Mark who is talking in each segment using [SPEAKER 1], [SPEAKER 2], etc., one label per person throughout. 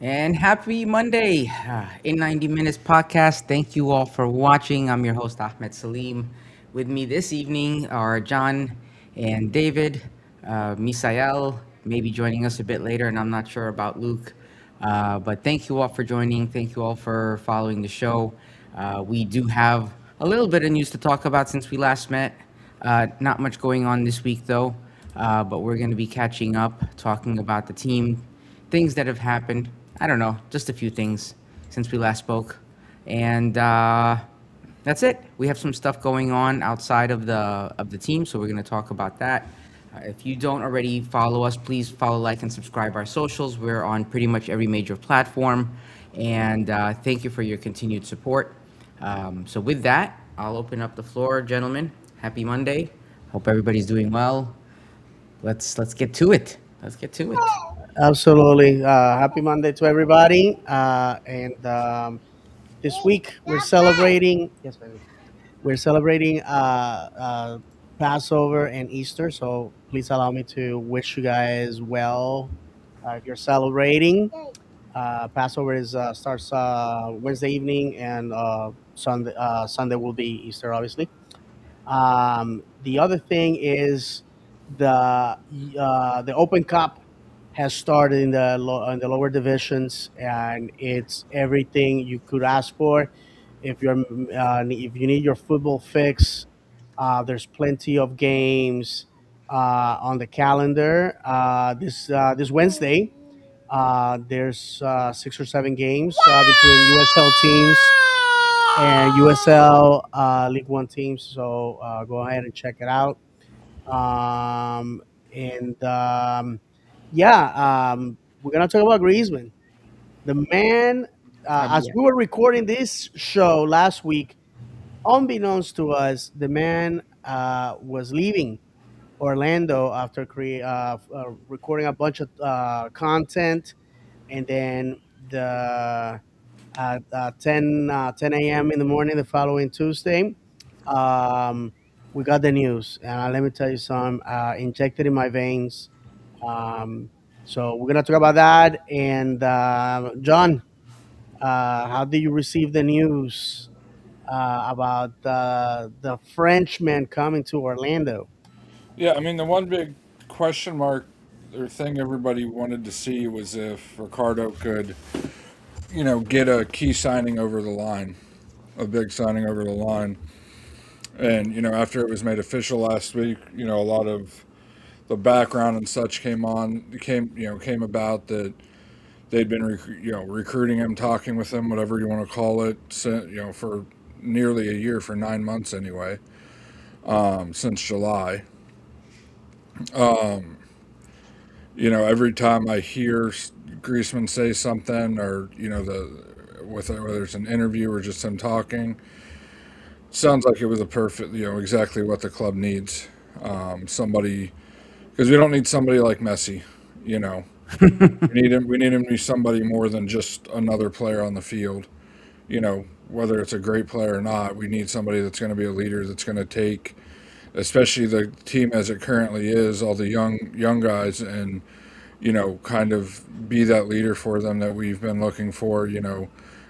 [SPEAKER 1] And happy Monday in 90 Minutes podcast. Thank you all for watching. I'm your host, Ahmed Salim. With me this evening are John and David. Misael may be joining us a bit later, and I'm not sure about Luke. But thank you all for joining. Thank you all for following the show. We do have a little bit of news to talk about since we last met. Not much going on this week, though, but we're going to be catching up, talking about the team, things that have happened. I don't know, just a few things since we last spoke. And that's it. We have some stuff going on outside of the team, so we're going to talk about that. If you don't already follow us, please follow, like, and subscribe our socials. We're on pretty much every major platform, and thank you for your continued support. So with that, I'll open up the floor, gentlemen. Happy Monday. Hope everybody's doing well. Let's get to it. Let's get to it.
[SPEAKER 2] Absolutely. Happy Monday to everybody. And This week we're celebrating. Yes, baby. We're celebrating Passover and Easter. So please allow me to wish you guys well if you're celebrating. Passover is starts Wednesday evening, and Sunday will be Easter, obviously. The other thing is the Open Cup has started in in the lower divisions, and it's everything you could ask for. If you need your football fix, there's plenty of games on the calendar. This Wednesday, there's 6 or 7 games between USL teams and USL League One teams. So go ahead and check it out. Um, and Yeah, we're gonna talk about Griezmann, the man. As
[SPEAKER 1] Yeah.
[SPEAKER 2] we were recording this show last week, unbeknownst to us, the man was leaving Orlando after recording a bunch of content, and then the at 10 a.m. in the morning the following Tuesday, um, we got the news. And let me tell you some injected in my veins. Um, so we're going to talk about that. And John, how did you receive the news about the Frenchman coming to Orlando?
[SPEAKER 3] Yeah, I mean, the one big question mark or thing everybody wanted to see was if Ricardo could, get a key signing over the line, a big signing over the line. And, after it was made official last week, a lot of the background and such came about that they'd been, recruiting him, talking with him, whatever you want to call it, for nearly a year, for 9 months anyway, since July. Um, every time I hear Griezmann say something, or whether it's an interview or just him talking, sounds like it was a perfect, exactly what the club needs. Somebody, because we don't need somebody like Messi. You know, we need him. We need him to be somebody more than just another player on the field. Whether it's a great player or not, we need somebody that's going to be a leader, that's going to take, especially the team as it currently is, all the young guys, and kind of be that leader for them that we've been looking for,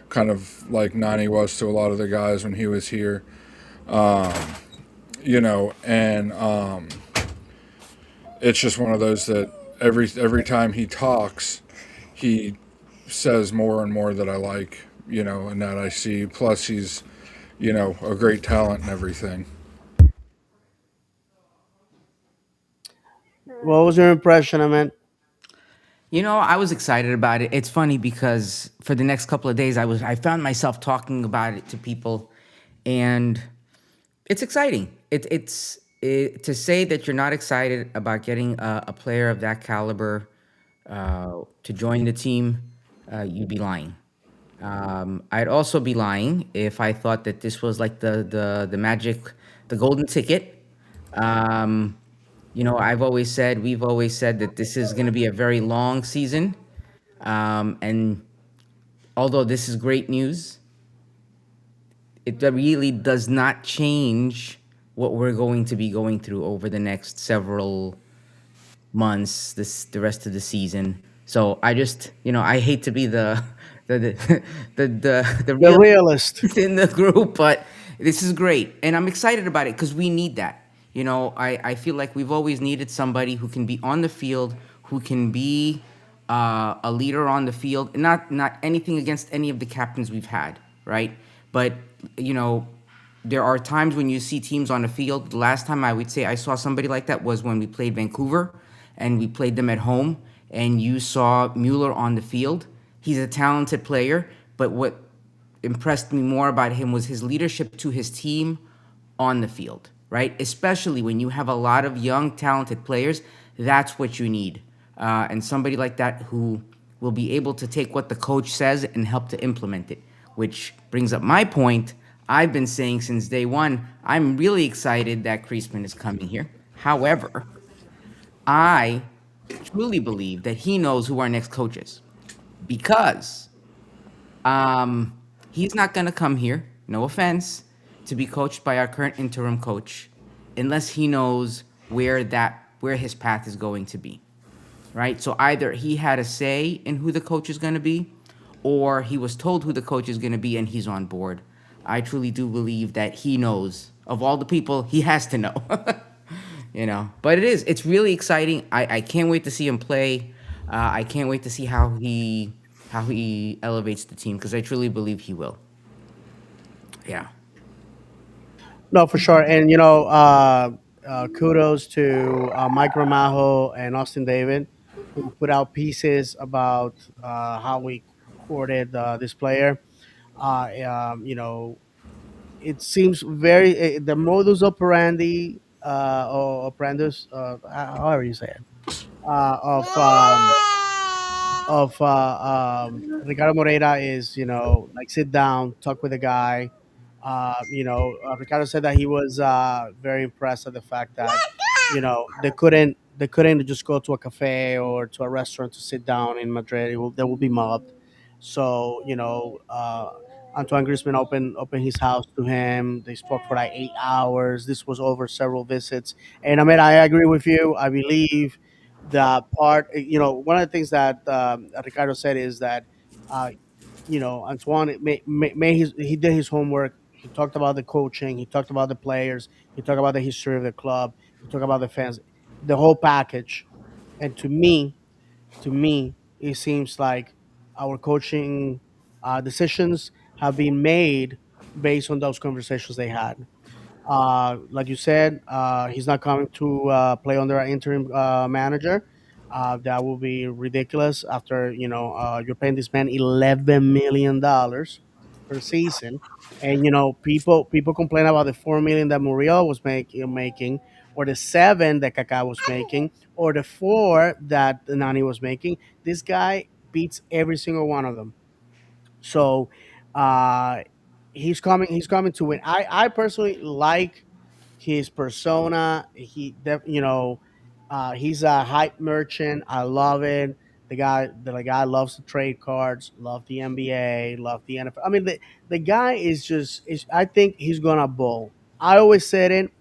[SPEAKER 3] kind of like Nani was to a lot of the guys when he was here. Um, and it's just one of those that every time he talks, he says more and more that I like, and that I see. Plus, he's, a great talent and everything.
[SPEAKER 2] What was your impression? I mean,
[SPEAKER 1] I was excited about it. It's funny because for the next couple of days, I found myself talking about it to people, and it's exciting. To say that you're not excited about getting a player of that caliber to join the team, you'd be lying. I'd also be lying if I thought that this was like the magic, the golden ticket. Um, we've always said that this is going to be a very long season. And although this is great news, it really does not change what we're going to be going through over the next several months, the rest of the season. So I just, I hate to be the the
[SPEAKER 2] The
[SPEAKER 1] real
[SPEAKER 2] realist.
[SPEAKER 1] in the group, but this is great, and I'm excited about it because we need that. I feel like we've always needed somebody who can be on the field, who can be a leader on the field, and not anything against any of the captains we've had, right? But you know, there are times when you see teams on the field. The last time I would say I saw somebody like that was when we played Vancouver, and we played them at home, and you saw Mueller on the field. He's a talented player, but what impressed me more about him was his leadership to his team on the field, right? Especially when you have a lot of young, talented players, that's what you need. And somebody like that who will be able to take what the coach says and help to implement it, which brings up my point. I've been saying since day one, I'm really excited that Kreisman is coming here. However, I truly believe that he knows who our next coach is because um, he's not going to come here, no offense, to be coached by our current interim coach unless he knows where his path is going to be, right? So either he had a say in who the coach is going to be or he was told who the coach is going to be and he's on board. I truly do believe that he knows of all the people he has to know. But it's really exciting. I can't wait to see him play. I can't wait to see how he elevates the team because I truly believe he will. Yeah.
[SPEAKER 2] No, for sure. And kudos to Mike Ramajo and Austin David, who put out pieces about how we courted this player. It seems the modus operandi or operandus, however you say it, of Ricardo Moreira is, like, sit down, talk with the guy. Ricardo said that he was very impressed at the fact that they couldn't just go to a cafe or to a restaurant to sit down in Madrid. They will be mobbed. So Antoine Griezmann opened his house to him. They spoke for like 8 hours. This was over several visits, and I mean, I agree with you. I believe the part, one of the things that Ricardo said is that uh, Antoine he did his homework. He talked about the coaching. He talked about the players. He talked about the history of the club. He talked about the fans, the whole package. And to me, it seems like our coaching decisions have been made based on those conversations they had. Like you said, he's not coming to play under an interim manager. That will be ridiculous. After you're paying this man $11 million per season, and people complain about the 4 million that Muriel was making, or the 7 that Kaká was making, or the 4 that Nani was making. This guy beats every single one of them. So uh, he's coming. He's coming to win. I personally like his persona. He's a hype merchant. I love it. The guy loves to trade cards. Love the NBA. Love the NFL. I mean, the guy is just. I think he's gonna bowl. I always said it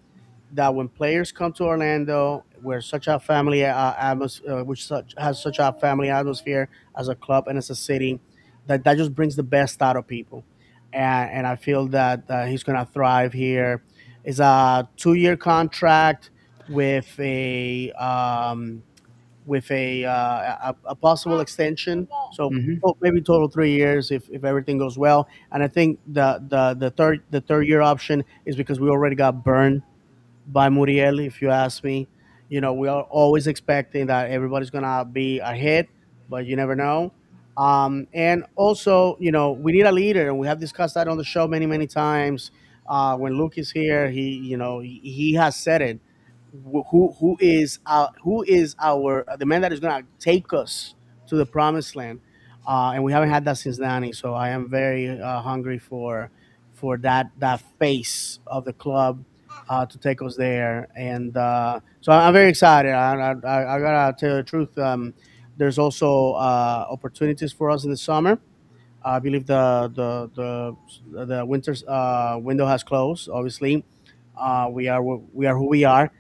[SPEAKER 2] that when players come to Orlando, where such a family atmosphere, which such has such a family atmosphere as a club and as a city, that just brings the best out of people, and I feel that he's gonna thrive here. It's a 2-year contract with a possible extension, so
[SPEAKER 1] Hmm.
[SPEAKER 2] maybe total 3 years if everything goes well. And I think the third year option is because we already got burned by Muriel, if you ask me. We are always expecting that everybody's gonna be a hit, but you never know. And also, we need a leader, and we have discussed that on the show many, many times. When Luke is here, he has said it. Who is our the man that is gonna take us to the promised land? And we haven't had that since Nani, so I am very hungry for that face of the club to take us there. And so I'm very excited. I gotta tell you the truth. There's also opportunities for us in the summer. I believe the winter's window has closed. Obviously, we are who we are.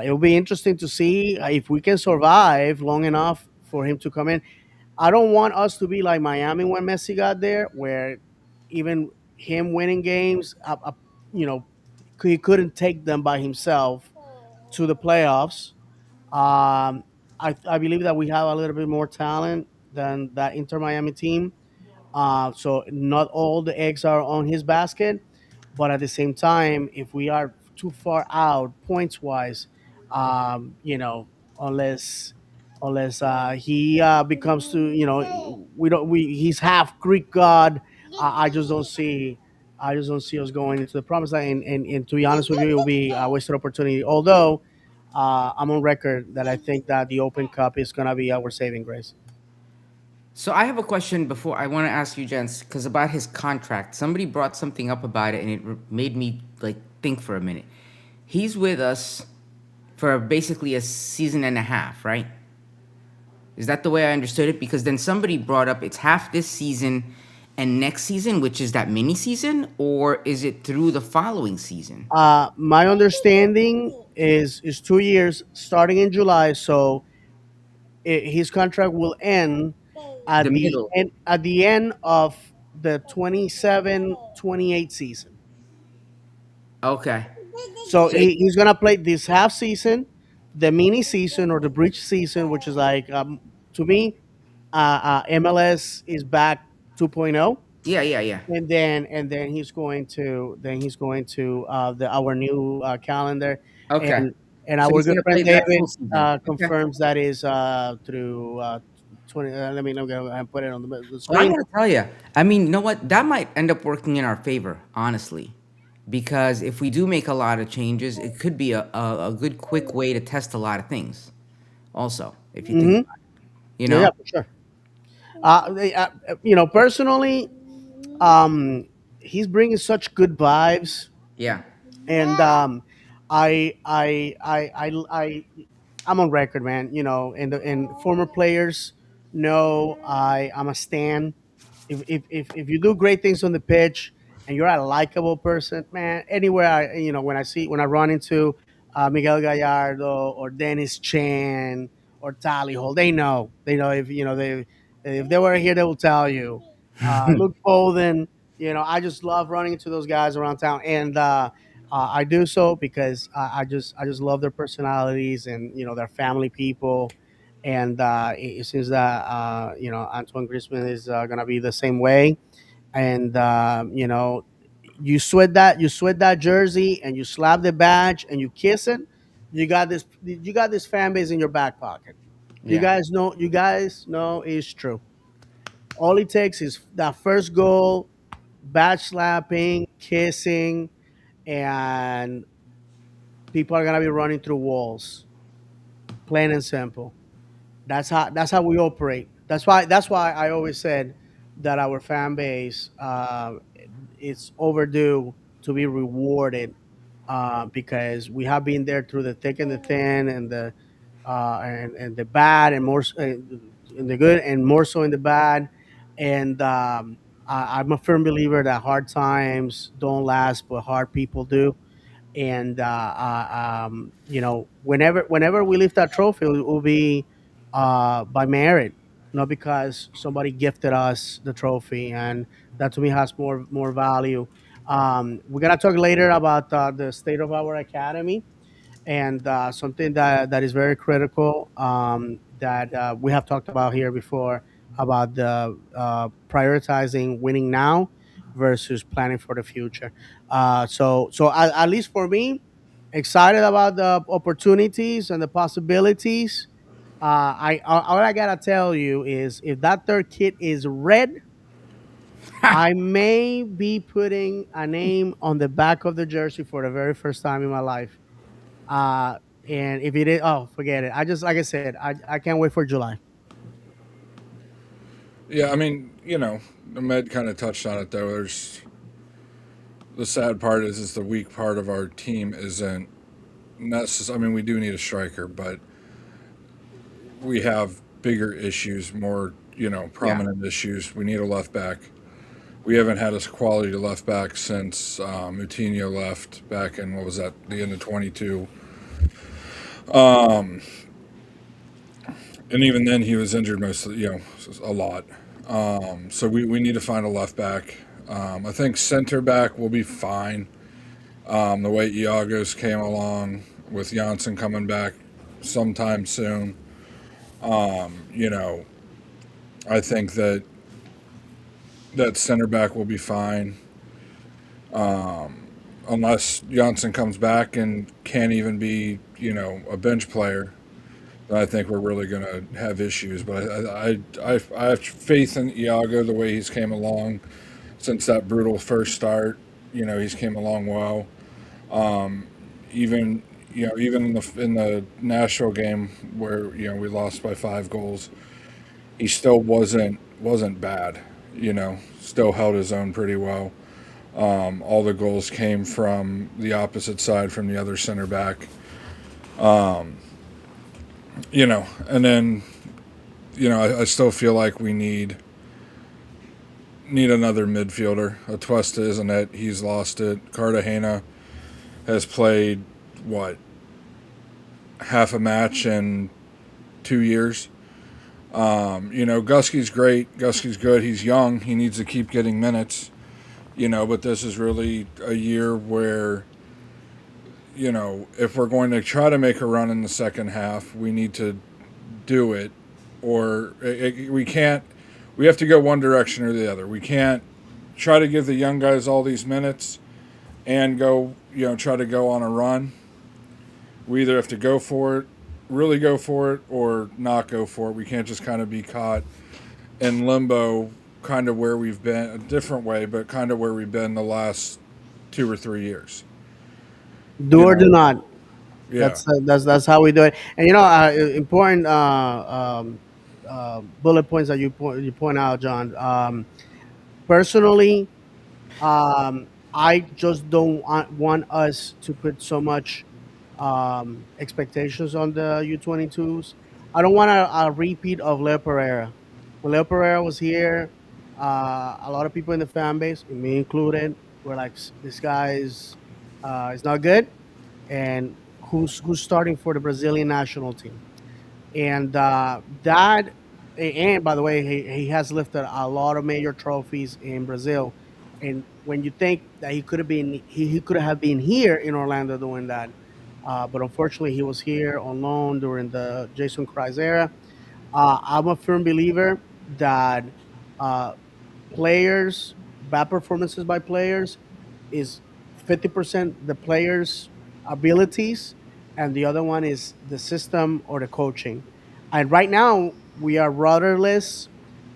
[SPEAKER 2] It will be interesting to see if we can survive long enough for him to come in. I don't want us to be like Miami when Messi got there, where even him winning games, you know, he couldn't take them by himself to the playoffs. I believe that we have a little bit more talent than that Inter Miami team. So not all the eggs are on his basket, but at the same time, if we are too far out points wise, you know, unless he becomes to, you know, we don't we he's half Greek god. I just don't see. I just don't see us going into the promised land, and to be honest with you, it will be a wasted opportunity. Although I'm on record that I think that the Open Cup is gonna be our saving grace.
[SPEAKER 1] So I have a question before I want to ask you, gents, because about his contract. Somebody brought something up about it, and it made me like think for a minute. He's with us for basically a season and a half, right? Is that the way I understood it? Because then somebody brought up it's half this season and next season, which is that mini season, or is it through the following season?
[SPEAKER 2] My understanding is 2 years starting in July, so his contract will end
[SPEAKER 1] The middle.
[SPEAKER 2] at the end of the 27-28 season.
[SPEAKER 1] Okay.
[SPEAKER 2] So
[SPEAKER 1] So
[SPEAKER 2] he's gonna play this half season, the mini season or the bridge season, which is like to me, MLS is back 2.0.
[SPEAKER 1] yeah, yeah, yeah.
[SPEAKER 2] And then he's going to the our new calendar,
[SPEAKER 1] Okay.
[SPEAKER 2] and
[SPEAKER 1] So
[SPEAKER 2] our
[SPEAKER 1] he's
[SPEAKER 2] good
[SPEAKER 1] gonna
[SPEAKER 2] friend
[SPEAKER 1] play that full
[SPEAKER 2] David
[SPEAKER 1] season. Okay.
[SPEAKER 2] confirms that is through 20. Let me go and put it on the
[SPEAKER 1] Well, I
[SPEAKER 2] screen.
[SPEAKER 1] gotta tell you, I mean, you know what? That might end up working in our favor, honestly, because if we do make a lot of changes, it could be a good quick way to test a lot of things. Also, if you think
[SPEAKER 2] Hmm.
[SPEAKER 1] about it, you
[SPEAKER 2] Yeah, yeah,
[SPEAKER 1] know?
[SPEAKER 2] for sure. Personally, um, he's bringing such good vibes,
[SPEAKER 1] Yeah.
[SPEAKER 2] and I I'm on record, man. You know, and former players know I'm a stan. If you do great things on the pitch and you're a likable person, man, anywhere when I run into Miguel Gallardo or Dennis Chan or Tally Hall, they know if they were here, they will tell you. Luke Bolden, I just love running into those guys around town, and I do so because I just love their personalities, and they're family people, and it seems that Antoine Griezmann is gonna be the same way. And you sweat that jersey and you slap the badge and you kiss it. You got this fan base in your back pocket. You
[SPEAKER 1] Yeah.
[SPEAKER 2] guys know. You guys know it's true. All it takes is that first goal, badge slapping, kissing, and people are gonna be running through walls. Plain and simple. That's how we operate. That's why I always said that our fan base is overdue to be rewarded, because we have been there through the thick and the thin, and the bad, and in the good, and more so in the bad. And I'm a firm believer that hard times don't last, but hard people do. And whenever we lift that trophy, it will be by merit, not because somebody gifted us the trophy, and that to me has more value. We're gonna talk later about the state of our academy, and something that is very critical, that we have talked about here before, about the prioritizing winning now versus planning for the future. So at least for me, excited about the opportunities and the possibilities. All I gotta tell you is, if that third kit is red, I may be putting a name on the back of the jersey for the very first time in my life. uh, and if it is, oh, forget it. Like I said, I can't wait for July.
[SPEAKER 3] Yeah, I mean, Ahmed kind of touched on it though. There's the sad part is the weak part of our team isn't necessary. I mean, we do need a striker, but we have bigger issues, more
[SPEAKER 1] Yeah.
[SPEAKER 3] prominent issues. We need a left back. We haven't had a quality left back since Moutinho left back in, what was that, the end of 22. and even then he was injured mostly, a lot. So we need to find a left back. I think center back will be fine. The way Iago's came along with Janssen coming back sometime soon, you know, I think that center back will be fine. Unless Janssen comes back and can't even be, a bench player, then I think we're really going to have issues. But I have faith in Iago the way he's came along since that brutal first start. He's came along well. Even even in the Nashville game where we lost by 5 goals, he still wasn't bad. Still held his own pretty well. All the goals came from the opposite side, from the other center back. And then I still feel like we need another midfielder. Atuesta isn't it? He's lost it. Cartagena has played what, half a match in 2 years. Gusky's great. Gusky's good. He's young. He needs to keep getting minutes. But this is really a year where, if we're going to try to make a run in the second half, we need to do it, or we can't. We have to go one direction or the other. We can't try to give the young guys all these minutes and go, try to go on a run. We either have to go for it, really go for it, or not go for it. We can't just kind of be caught in limbo, kind of where we've been, a different way, but kind of where we've been the last 2 or 3 years.
[SPEAKER 2] Do
[SPEAKER 3] You
[SPEAKER 2] or do
[SPEAKER 3] know,
[SPEAKER 2] not.
[SPEAKER 3] yeah,
[SPEAKER 2] That's how we do it. And important bullet points that you point out, John. Personally, I just don't want us to put so much expectations on the U22s. I don't want a repeat of Leo Pereira. When Leo Pereira was here, a lot of people in the fan base, and me included, were like, "This guy is not good," and who's starting for the Brazilian national team. And and by the way, he has lifted a lot of major trophies in Brazil. And when you think that he could have been here in Orlando doing that, but unfortunately he was here on loan during the Jason Kreis era. I'm a firm believer that uh, players, bad performances by players, is 50% the players' abilities, and the other one is the system or the coaching. And right now we are rudderless.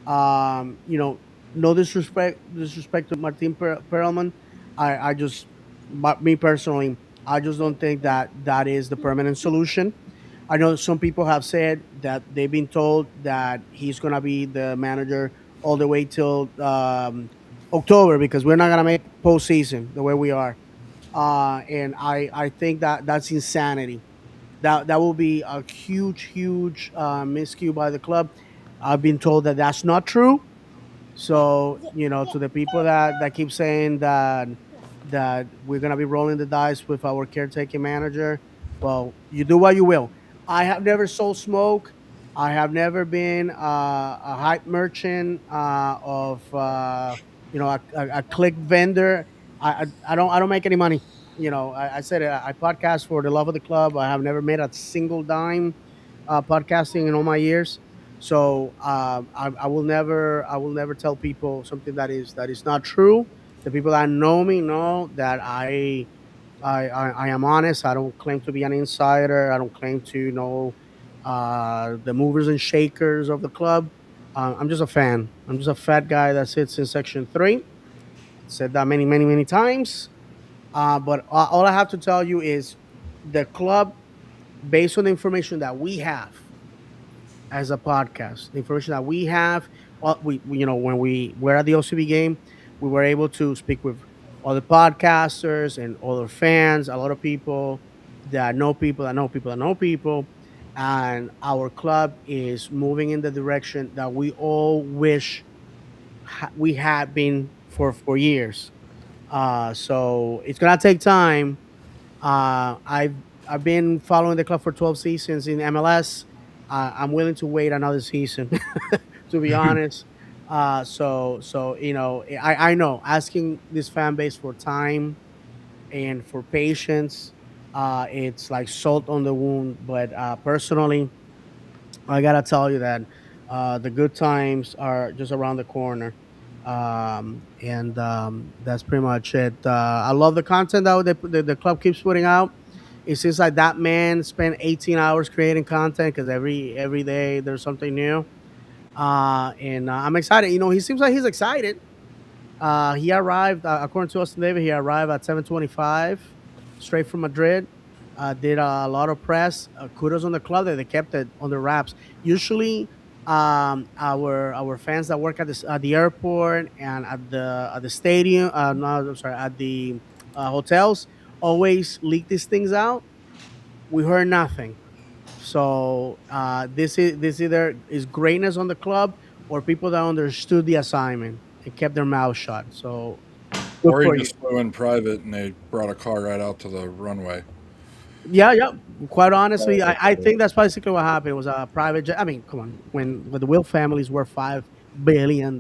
[SPEAKER 2] Um, you know, no disrespect to Martin Perelman. I just, but me personally, I just don't think that that is the permanent solution. I know some people have said that they've been told that he's going to be the manager all the way till October because we're not going to make postseason the way we are. And I think that that's insanity. That will be a huge miscue by the club. I've been told that that's not true. So to the people that keep saying that we're gonna be rolling the dice with our caretaking manager, well, you do what you will. I have never sold smoke. I have never been a hype merchant of a click vendor. I don't make any money. I said it, I podcast for the love of the club. I have never made a single dime podcasting in all my years. So I will never tell people something that is not true. The people that know me know that I am honest. I don't claim to be an insider. I don't claim to know the movers and shakers of the club. I'm just a fan. I'm just a fat guy that sits in section three. Said that many times. But all I have to tell you is the club, based on the information that we have as a podcast, the information that we have, when we were at the OCB game, we were able to speak with other podcasters and other fans, a lot of people that know people that know people that know people, and our club is moving in the direction that we all wish we had been for years. So it's gonna take time. I've been following the club for 12 seasons in MLS. I'm willing to wait another season, to be honest. So I know asking this fan base for time and for patience, it's like salt on the wound. But personally, I gotta tell you that the good times are just around the corner, and that's pretty much it. I love the content that the club keeps putting out. It seems like that man spent 18 hours creating content because every day there's something new, and I'm excited. He seems like he's excited. He arrived, according to Austin David, he arrived at 7:25, straight from Madrid. Did a lot of press. Kudos on the club that they kept it on the wraps. Usually, our fans that work at the airport and at the stadium, no, I'm sorry, at the hotels, always leak these things out. We heard nothing. So this either is greatness on the club or people that understood the assignment and kept their mouth shut. So good
[SPEAKER 3] Or he
[SPEAKER 2] for you.
[SPEAKER 3] just flew in private and they brought a car right out to the runway.
[SPEAKER 2] Yeah, yeah. Quite honestly,
[SPEAKER 3] Uh,
[SPEAKER 2] I think that's basically what happened. It was a private jet. I mean, come on, when the Will family's worth $5 billion,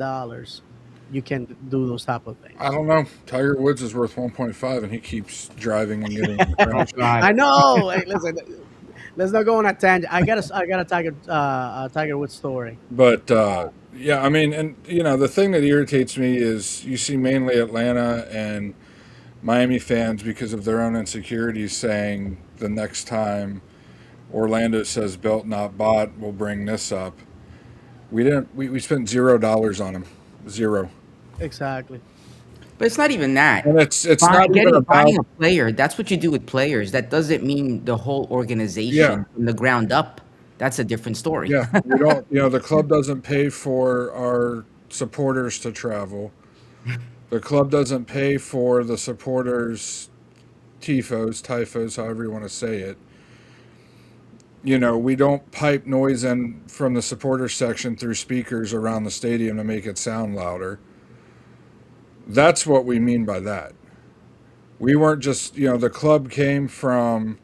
[SPEAKER 2] you can do those type of
[SPEAKER 3] I
[SPEAKER 2] things.
[SPEAKER 3] don't know. Tiger Woods is worth 1.5, and he keeps driving and getting in
[SPEAKER 1] Oh
[SPEAKER 3] crashes.
[SPEAKER 1] God.
[SPEAKER 2] I know. Hey, listen, let's not go on a tangent. I got a Tiger Woods story.
[SPEAKER 3] But yeah, I mean, and the thing that irritates me is you see mainly Atlanta and Miami fans because of their own insecurities saying the next time Orlando says belt not bought, we'll bring this up. We didn't. We spent $0 on him, zero,
[SPEAKER 2] Exactly.
[SPEAKER 1] But it's not even that.
[SPEAKER 3] and it's not even
[SPEAKER 1] Buying
[SPEAKER 3] about.
[SPEAKER 1] a player, that's what you do with players. That doesn't mean the whole
[SPEAKER 3] Yeah,
[SPEAKER 1] organization from the ground up. That's a different story.
[SPEAKER 3] yeah. We don't. The club doesn't pay for our supporters to travel. The club doesn't pay for the supporters tifos, however you want to say it. We don't pipe noise in from the supporter section through speakers around the stadium to make it sound louder. That's what we mean by that. We weren't just, the club came from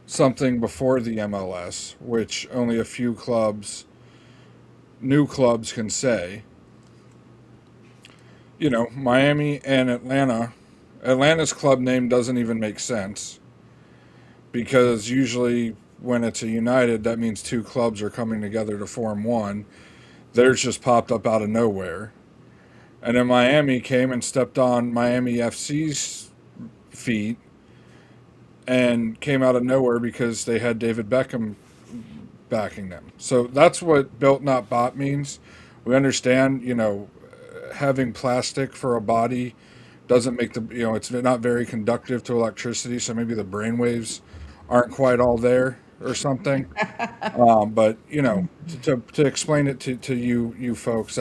[SPEAKER 3] something before the MLS, which only a few new clubs can say. Miami and Atlanta. Atlanta's club name doesn't even make sense because usually when it's a United, that means two clubs are coming together to form one. Theirs just popped up out of nowhere. And then Miami came and stepped on Miami FC's feet and came out of nowhere because they had David Beckham backing them. So that's what built not bought means. We understand, having plastic for a body doesn't make it's not very conductive to electricity, so maybe the brain waves aren't quite all there or something. But to explain it to you folks,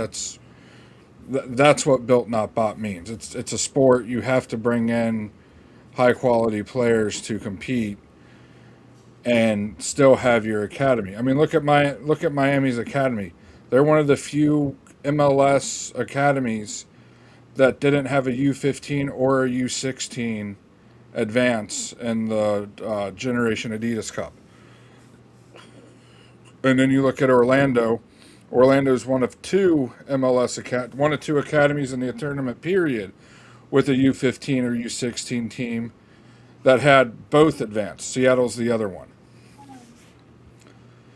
[SPEAKER 3] that's what built not bought means. It's a sport. You have to bring in high quality players to compete and still have your academy. I mean, look at Miami's academy. They're one of the few MLS academies that didn't have a U15 or a U16 advance in the Generation Adidas Cup. And then you look at Orlando. Orlando's one of two academies in the tournament period with a U15 or U16 team that had both advanced. Seattle's the other one.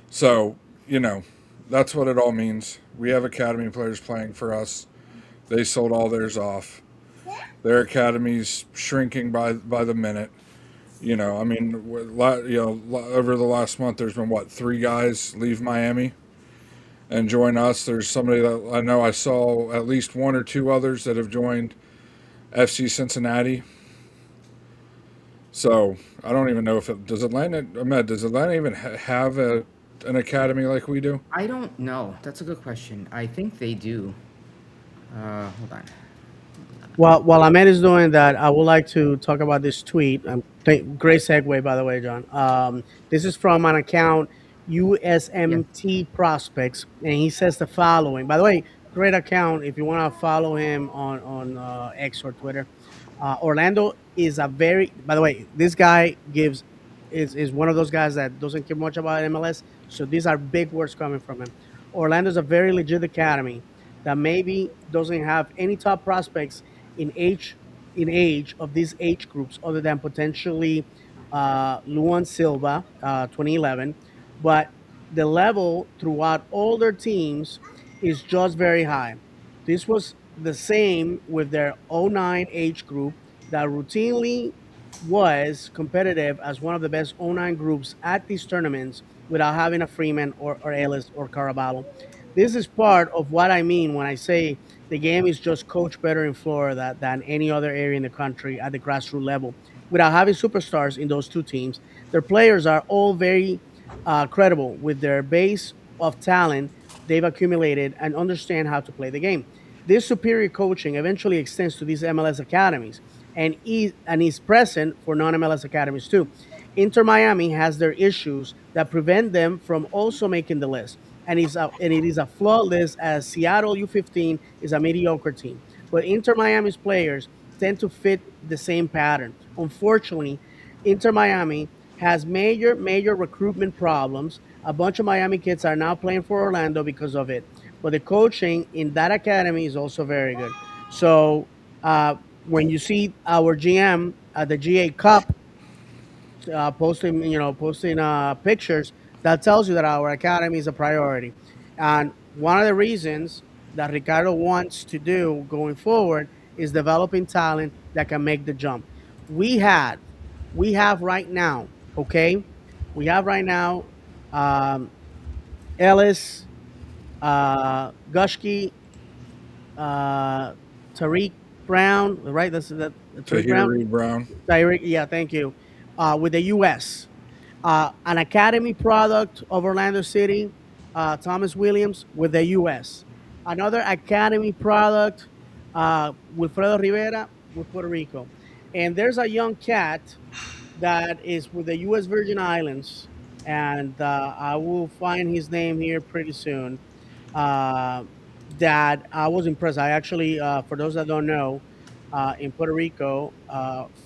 [SPEAKER 3] So, that's what it all means. We have academy players playing for us. They sold all theirs off. Their academy's shrinking by the minute. I mean, over the last month, there's been what, three guys leave Miami and join us. There's somebody that I know I saw at least one or two others that have joined FC Cincinnati. So I don't even know if does Atlanta, Ahmed, does Atlanta even have an academy like we do?
[SPEAKER 1] I don't know. That's a good question. I think they do. Hold on.
[SPEAKER 2] Well, while Ahmed is doing that, I would like to talk about this tweet. Great segue, by the way, John. This is from an account,
[SPEAKER 1] Yeah.
[SPEAKER 2] USMT Prospects, and he says the following. By the way, great account if you want to follow him on X or Twitter. Orlando is a very. By the way, this guy gives is one of those guys that doesn't care much about MLS. So these are big words coming from him. Orlando's a very legit academy that maybe doesn't have any top prospects in age of these age groups other than potentially Luan Silva, 2011, but the level throughout all their teams is just very high. This was the same with their '09 age group that routinely was competitive as one of the best '09 groups at these tournaments without having a Freeman or Ellis or Caraballo. This is part of what I mean when I say the game is just coached better in Florida than any other area in the country at the grassroots level. Without having superstars in those two teams, their players are all very credible with their base of talent they've accumulated and understand how to play the game. This superior coaching eventually extends to these MLS academies and is present for non-MLS academies too. Inter Miami has their issues that prevent them from also making the list, and it is a flawed list as Seattle U15 is a mediocre team. But Inter Miami's players tend to fit the same pattern. Unfortunately, Inter Miami has major recruitment problems. A bunch of Miami kids are now playing for Orlando because of it. But the coaching in that academy is also very good. So when you see our GM at the GA Cup posting pictures, that tells you that our academy is a priority. And one of the reasons that Ricardo wants to do going forward is developing talent that can make the jump. We had, we have right now, okay, we have right now um, Ellis, Gushki, uh, Tariq Brown, right? That's that Tariq Brown.
[SPEAKER 3] Tahiri Brown.
[SPEAKER 2] Tariq, yeah, thank you. With the U.S. An academy product of Orlando City, Thomas Williams with the U.S. Another academy product, Wilfredo Rivera with Puerto Rico. And there's a young cat that is with the U.S. Virgin Islands, and I will find his name here pretty soon. Uh, that I was impressed. I actually, for those that don't know, in Puerto Rico,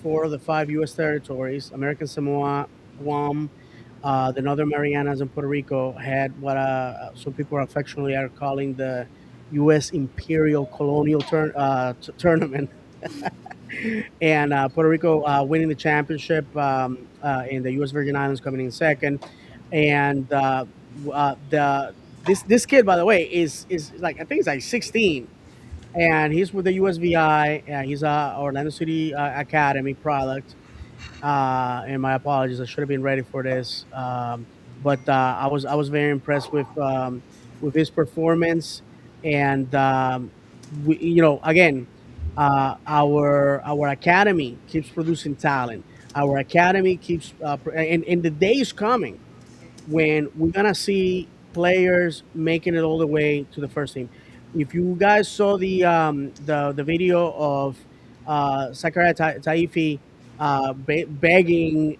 [SPEAKER 2] four of the five U.S. territories, American Samoa, Guam, the Northern Marianas, and Puerto Rico, had what some people affectionately are calling the U.S. Imperial Colonial Tournament. And Puerto Rico winning the championship, and the U.S. Virgin Islands coming in second. And the this kid, by the way, is like I think he's like 16, and he's with the USVI. He's a Orlando City Academy product. And my apologies, I should have been ready for this. But I was very impressed with his performance, and again, our academy keeps producing talent. Our academy keeps, and the day is coming when we're gonna see players making it all the way to the first team. If you guys saw the video of Zakaria Taifi begging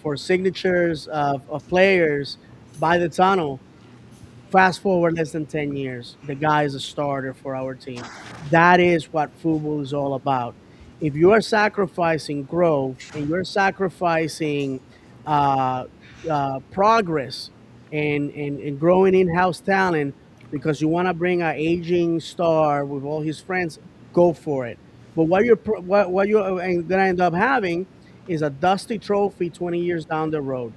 [SPEAKER 2] for signatures of players by the tunnel, fast forward less than 10 years, the guy is a starter for our team. That is what football is all about. If you are sacrificing growth and you're sacrificing uh, progress and growing in-house talent because you want to bring an aging star with all his friends, go for it. But what you're going to end up having is a dusty trophy 20 years down the road.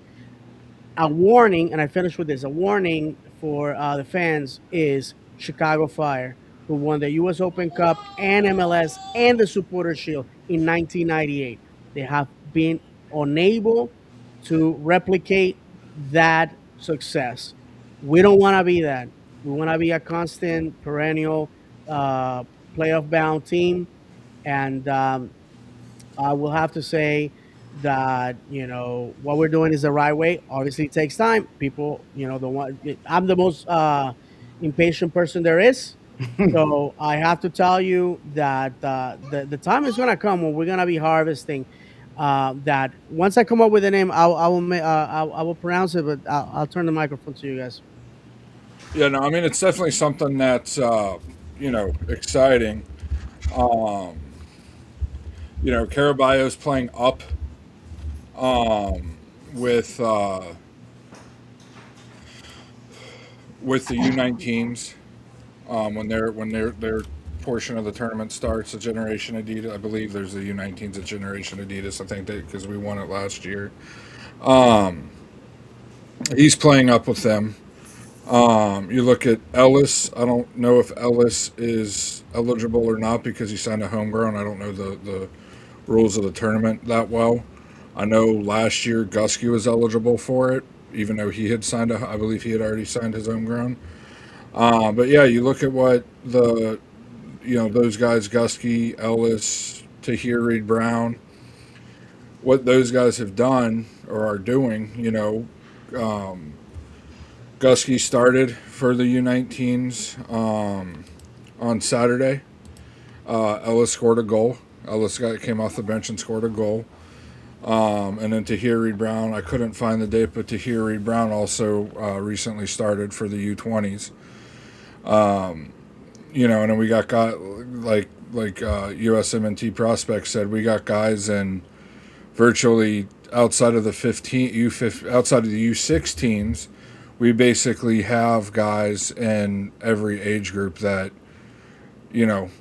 [SPEAKER 2] A warning, and I finish with this. A warning for the fans is Chicago Fire, who won the U.S. Open Cup and MLS and the Supporter Shield in 1998. They have been unable to replicate that success. We don't want to be that. We want to be a constant, perennial, uh, playoff bound team. And I will have to say that what we're doing is the right way. Obviously, it takes time. People, don't want. I'm the most impatient person there is, so I have to tell you that the time is gonna come when we're gonna be harvesting. That once I come up with a name, I will pronounce it, but I'll turn the microphone to you guys.
[SPEAKER 3] Yeah, no, I mean it's definitely something that's exciting. Um, Caraballo's playing up with the U19s, when their portion of the tournament starts, a Generation Adidas. I believe there's a U19s at Generation Adidas. I think that because we won it last year. Um, he's playing up with them. You look at Ellis. I don't know if Ellis is eligible or not because he signed a homegrown. I don't know the rules of the tournament that well. I know last year Gusky was eligible for it, even though he had signed I believe he had already signed his homegrown. But yeah, you look at what those guys, Gusky, Ellis, Tahir Reed Brown, what those guys have done or are doing. Um, Gusky started for the U19s on Saturday. Ellis scored a goal. Came off the bench and scored a goal. And then Tahir Reed Brown, I couldn't find the date, but Tahir Reed Brown also recently started for the U20s. And then we got like USMNT Prospects said, we got guys in virtually outside of the outside of the U16s. We basically have guys in every age group that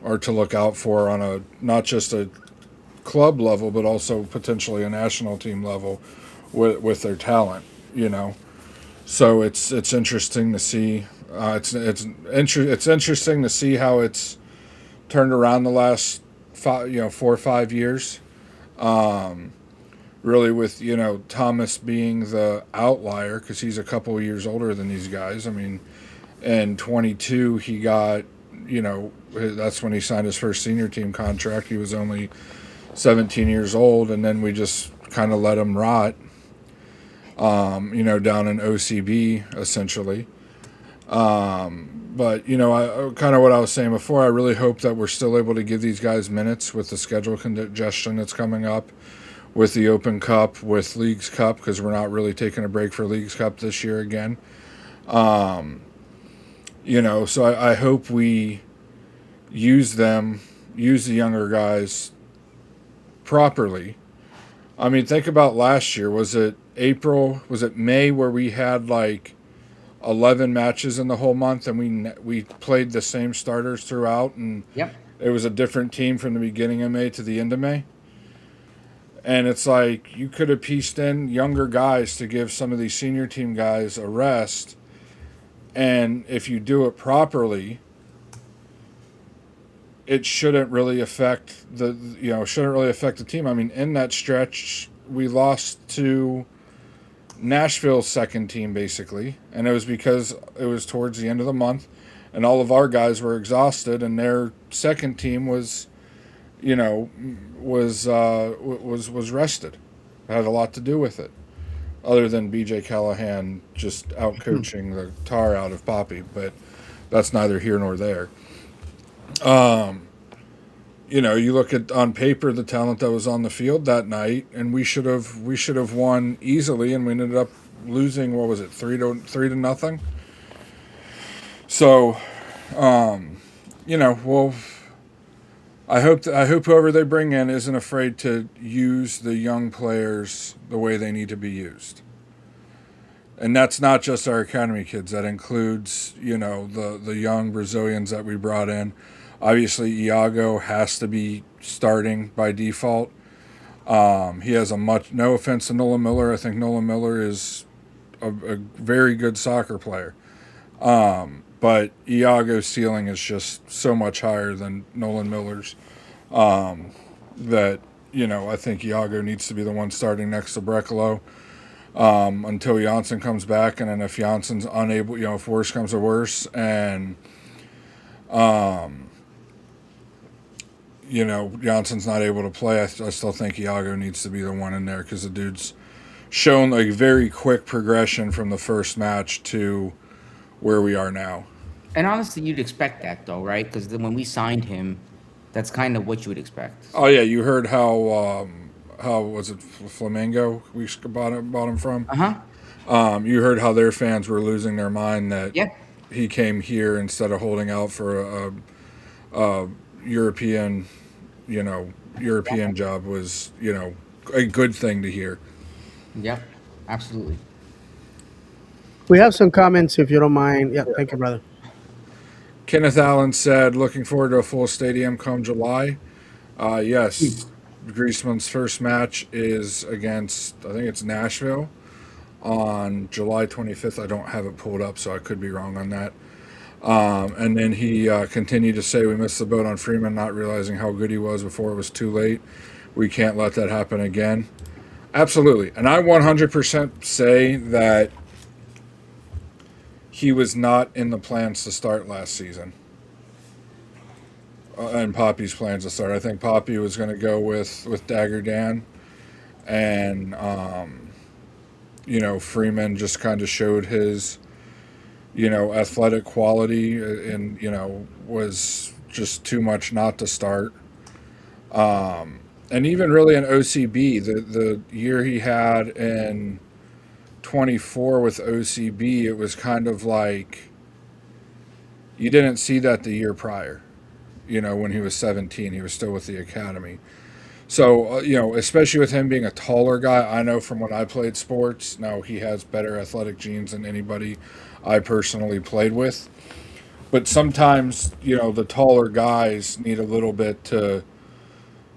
[SPEAKER 3] are to look out for on a not just a club level, but also potentially a national team level with their talent. So it's interesting to see. It's interesting to see how it's turned around the last 4 or 5 years. Really, with Thomas being the outlier because he's a couple of years older than these guys. I mean, in 22 he got that's when he signed his first senior team contract. He was only 17 years old, and then we just kind of let him rot. Down in OCB essentially. But I kind of what I was saying before. I really hope that we're still able to give these guys minutes with the schedule congestion that's coming up, with the Open Cup, with Leagues Cup, because we're not really taking a break for Leagues Cup this year again. So I hope we use the younger guys properly. I mean, think about last year. Was it April? Was it May where we had like 11 matches in the whole month, and we played the same starters throughout, and
[SPEAKER 1] Yep.
[SPEAKER 3] it was a different team from the beginning of May to the end of May? And it's like you could have pieced in younger guys to give some of these senior team guys a rest, and if you do it properly, it shouldn't really affect the team. I mean, in that stretch, we lost to Nashville's second team basically, and it was because it was towards the end of the month, and all of our guys were exhausted, and their second team was rested. It had a lot to do with it, other than BJ Callahan just out coaching the tar out of Poppy, but that's neither here nor there. You look at on paper the talent that was on the field that night, and we should have won easily, and we ended up losing. What was it, 3-0? So, well, I hope whoever they bring in isn't afraid to use the young players the way they need to be used. And that's not just our academy kids. That includes, the young Brazilians that we brought in. Obviously, Iago has to be starting by default. He has no offense to Nolan Miller. I think Nolan Miller is a very good soccer player. But Iago's ceiling is just so much higher than Nolan Miller's. That, I think Iago needs to be the one starting next to Brekalo. Until Janssen comes back, and then if Janssen's unable, if worse comes to worse, and Janssen's not able to play, I still think Iago needs to be the one in there because the dude's shown a very quick progression from the first match to where we are now.
[SPEAKER 1] And honestly, you'd expect that though, right? Because when we signed him, that's kind of what you would expect.
[SPEAKER 3] Oh yeah, you heard how was it Flamengo we bought him from? You heard how their fans were losing their mind that he came here instead of holding out for a European job was a good thing to hear.
[SPEAKER 1] Yep, absolutely.
[SPEAKER 2] We have some comments, if you don't mind. Yeah, thank you, brother.
[SPEAKER 3] Kenneth Allen said, looking forward to a full stadium come July. Yes, Griezmann's first match is against, I think it's Nashville on July 25th. I don't have it pulled up, so I could be wrong on that. And then he continued to say, we missed the boat on Freeman, not realizing how good he was before it was too late. We can't let that happen again. Absolutely. And I 100% say that he was not in the plans to start last season. And Poppy's plans to start. I think Poppy was going to go with Dagger Dan. And, Freeman just kind of showed his, athletic quality and, was just too much not to start. And even really in OCB, the year he had in 24 with OCB, it was kind of like you didn't see that the year prior. When he was 17, he was still with the academy. So, especially with him being a taller guy, I know from when I played sports, now he has better athletic genes than anybody I personally played with. But sometimes, the taller guys need a little bit to,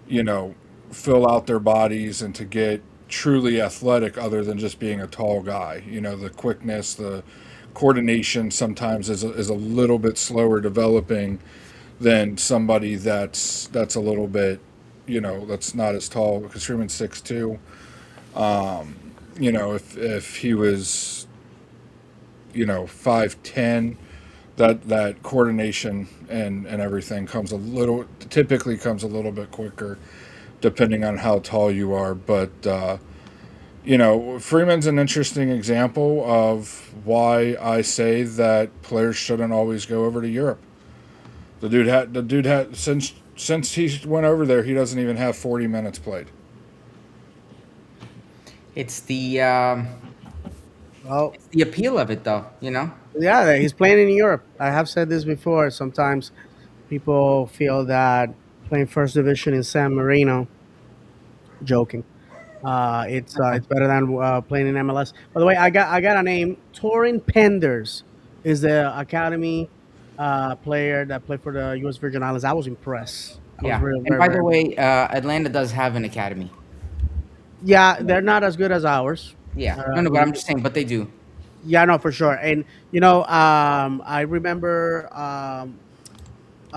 [SPEAKER 3] you know, fill out their bodies and to get truly athletic other than just being a tall guy. The quickness, the coordination sometimes is a little bit slower developing than somebody that's a little bit, that's not as tall because Freeman's 6'2". If he was, 5'10", that coordination and everything typically comes a little bit quicker depending on how tall you are. But Freeman's an interesting example of why I say that players shouldn't always go over to Europe. The dude had since he went over there, he doesn't even have 40 minutes played.
[SPEAKER 1] It's the
[SPEAKER 2] Well,
[SPEAKER 1] it's the appeal of it, though. You know.
[SPEAKER 2] yeah, he's playing in Europe. I have said this before. Sometimes people feel that playing first division in San Marino, joking. It's better than playing in MLS. By the way, I got a name. Torin Penders is the academy player that played for the U.S. Virgin Islands. I was impressed. I was
[SPEAKER 1] Yeah.
[SPEAKER 2] very,
[SPEAKER 1] And
[SPEAKER 2] very,
[SPEAKER 1] by the
[SPEAKER 2] very.
[SPEAKER 1] way, Atlanta does have an academy.
[SPEAKER 2] Yeah, they're not as good as ours.
[SPEAKER 1] Yeah. No,
[SPEAKER 2] Uh,
[SPEAKER 1] no, but I'm just saying, but they do.
[SPEAKER 2] yeah, no, for sure. And I remember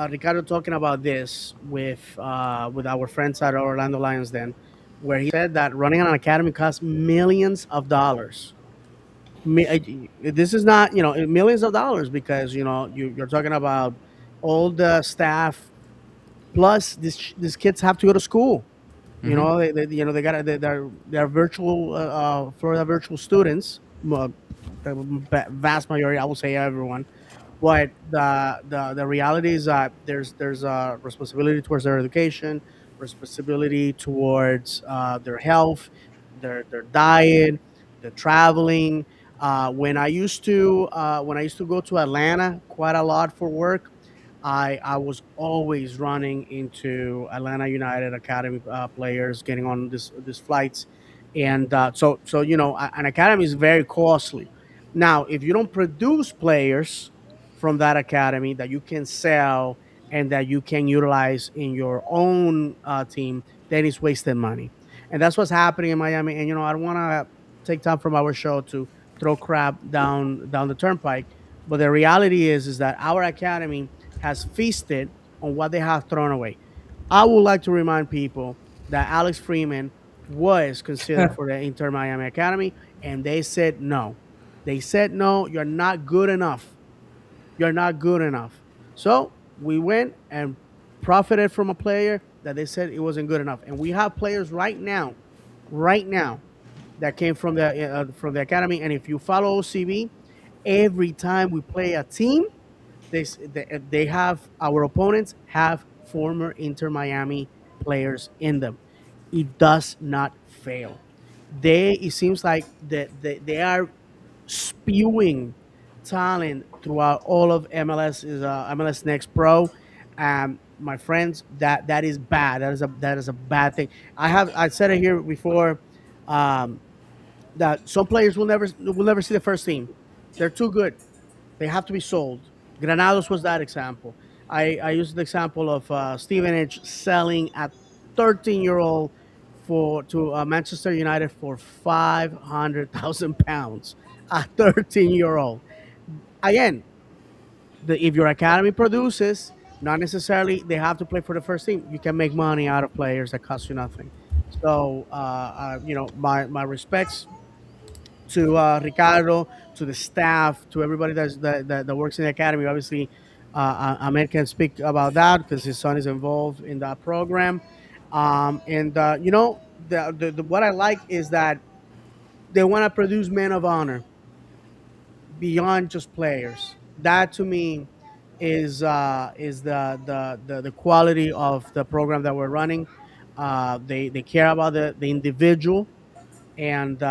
[SPEAKER 2] Ricardo talking about this with our friends at Orlando Lions then, where he said that running an academy costs millions of dollars. This is not, millions of dollars because you're talking about all the staff plus these kids have to go to school.
[SPEAKER 1] Hmm.
[SPEAKER 2] They got they're virtual Florida virtual students. The vast majority, I will say everyone. But the reality is that there's a responsibility towards their education, responsibility towards their health, their diet, the traveling. When I used to go to Atlanta quite a lot for work, I was always running into Atlanta United Academy players getting on these flights, and an academy is very costly. Now, if you don't produce players from that academy that you can sell and that you can utilize in your own team, then it's wasted money, and that's what's happening in Miami. And I don't want to take time from our show to throw crap down the turnpike, but the reality is that our academy has feasted on what they have thrown away. I would like to remind people that Alex Freeman was considered for the Inter Miami Academy, and they said no. They said no, you're not good enough. You're not good enough. So we went and profited from a player that they said it wasn't good enough. And we have players right now, that came from the academy. And if you follow OCB, every time we play a team, they have our opponents have former Inter Miami players in them. It does not fail. It seems like they are spewing talent throughout all of MLS is MLS Next Pro. My friends, that is bad. That is a bad thing. I said it here before. Um, that some players will never see the first team. They're too good. They have to be sold. Granados was that example. I used the example of Stevenage selling a 13-year-old for to Manchester United for £500,000. A 13-year-old. Again, if your academy produces, not necessarily they have to play for the first team. You can make money out of players that cost you nothing. So, my respects to Ricardo, to the staff, to everybody that works in the academy. Obviously, Ahmed can speak about that because his son is involved in that program. And what I like is that they want to produce men of honor beyond just players. That to me is the quality of the program that we're running. They care about the individual, and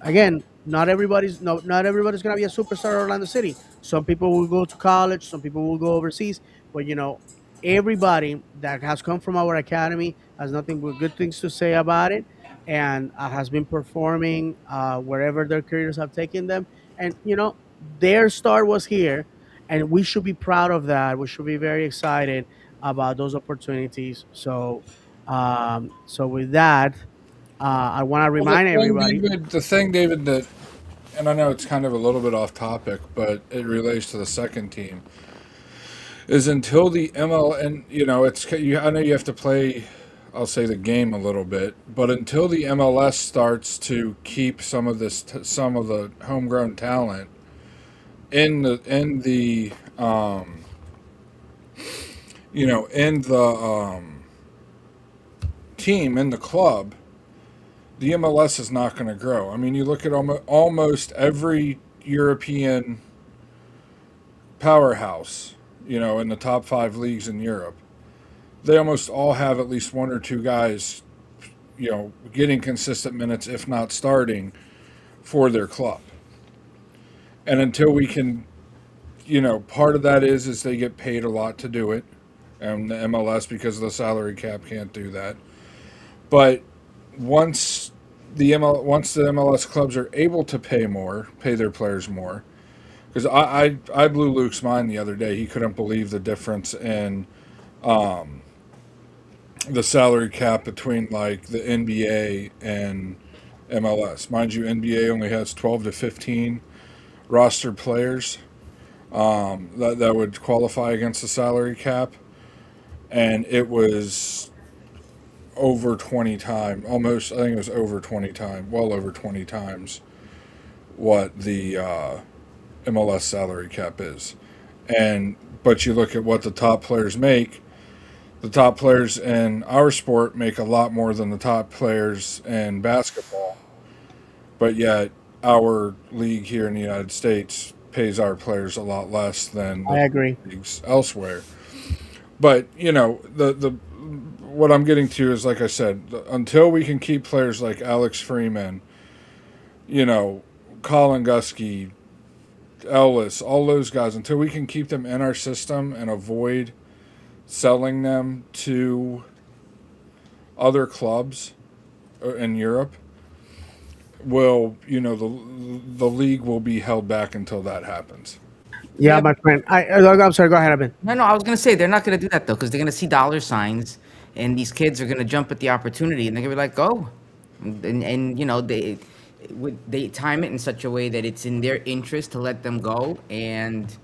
[SPEAKER 2] again, not everybody's going to be a superstar in Orlando City. Some people will go to college, some people will go overseas, but everybody that has come from our academy has nothing but good things to say about it, and has been performing wherever their careers have taken them. And their start was here, and we should be proud of that. We should be very excited about those opportunities. So with that, I want to
[SPEAKER 3] Well,
[SPEAKER 2] remind everybody.
[SPEAKER 3] The thing, David, that, and I know it's kind of a little bit off topic, but it relates to the second team, is until the ML, and I know you have to play, I'll say the game a little bit, but until the MLS starts to keep some of the homegrown talent in the in the team in the club, the MLS is not going to grow. I mean, you look at almost every European powerhouse, in the top five leagues in Europe. They almost all have at least one or two guys, getting consistent minutes, if not starting, for their club. And until we can, part of that is they get paid a lot to do it, and the MLS, because of the salary cap, can't do that. But once once the MLS clubs are able to pay their players more, because I blew Luke's mind the other day. He couldn't believe the difference in the salary cap between like the NBA and MLS. Mind you, NBA only has 12 to 15 roster players that would qualify against the salary cap, and it was over 20 times, almost, I think it was over 20 times, well over 20 times what the MLS salary cap is. But you look at what the top players make, the top players in our sport make a lot more than the top players in basketball, but yet our league here in the United States pays our players a lot less than
[SPEAKER 2] I
[SPEAKER 3] the
[SPEAKER 2] agree.
[SPEAKER 3] leagues elsewhere. But the what I'm getting to is, like I said, until we can keep players like Alex Freeman, Colin Gusky, Ellis, all those guys, until we can keep them in our system and avoid selling them to other clubs in Europe, the league will be held back until that happens.
[SPEAKER 2] Yeah,
[SPEAKER 1] Yeah,
[SPEAKER 2] my friend. I'm sorry. Go ahead, Abin.
[SPEAKER 1] no, I was gonna say they're not gonna do that though, because they're gonna see dollar signs, and these kids are gonna jump at the opportunity, and they're gonna be like, "Go," and they time it in such a way that it's in their interest to let them go. And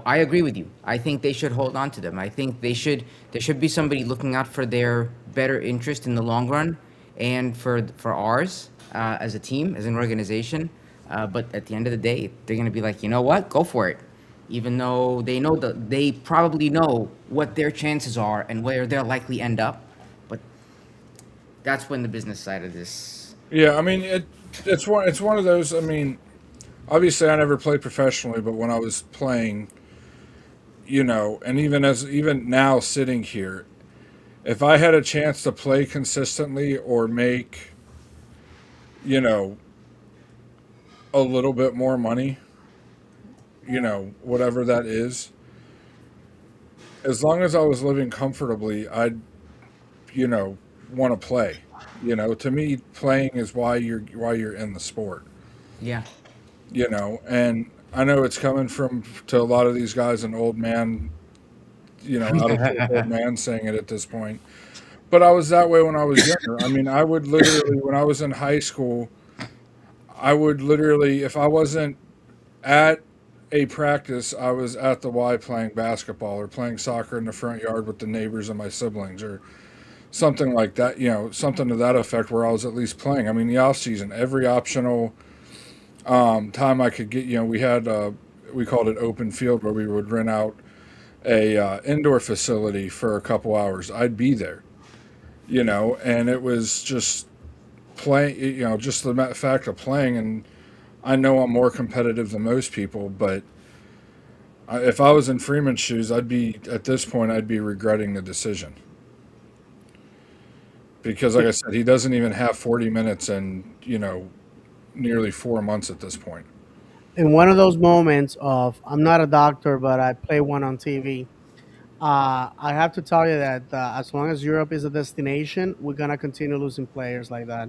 [SPEAKER 1] I agree with you. I think they should hold on to them. I think there should be somebody looking out for their better interest in the long run, and for ours as a team, as an organization. But at the end of the day, they're gonna be like, you know what, go for it, even though they probably know what their chances are and where they'll likely end up. But that's when the business side of this.
[SPEAKER 3] Yeah, I mean it's one of those. I mean, obviously I never played professionally, but when I was playing, and even now sitting here, if I had a chance to play consistently or make, you know, a little bit more money, whatever that is, as long as I was living comfortably, I'd, want to play. You know, to me, playing is why you're in the sport.
[SPEAKER 1] Yeah.
[SPEAKER 3] You know, and I know it's coming from to a lot of these guys an old man, out of shape old man saying it at this point. But I was that way when I was younger. I mean, I would literally when I was in high school, I would literally if I wasn't at a practice, I was at the Y playing basketball or playing soccer in the front yard with the neighbors and my siblings or something like that, something to that effect where I was at least playing. I mean, the off season, every optional time I could get, we had we called it open field where we would rent out a indoor facility for a couple hours. I'd be there, and it was just playing, just the fact of playing. And I know I'm more competitive than most people, but if I was in Freeman's shoes, I'd be at this point, I'd be regretting the decision because, like I said, he doesn't even have 40 minutes in nearly 4 months at this point.
[SPEAKER 2] In one of those moments of I'm not a doctor, but I play one on TV. I have to tell you that as long as Europe is a destination, we're gonna continue losing players like that.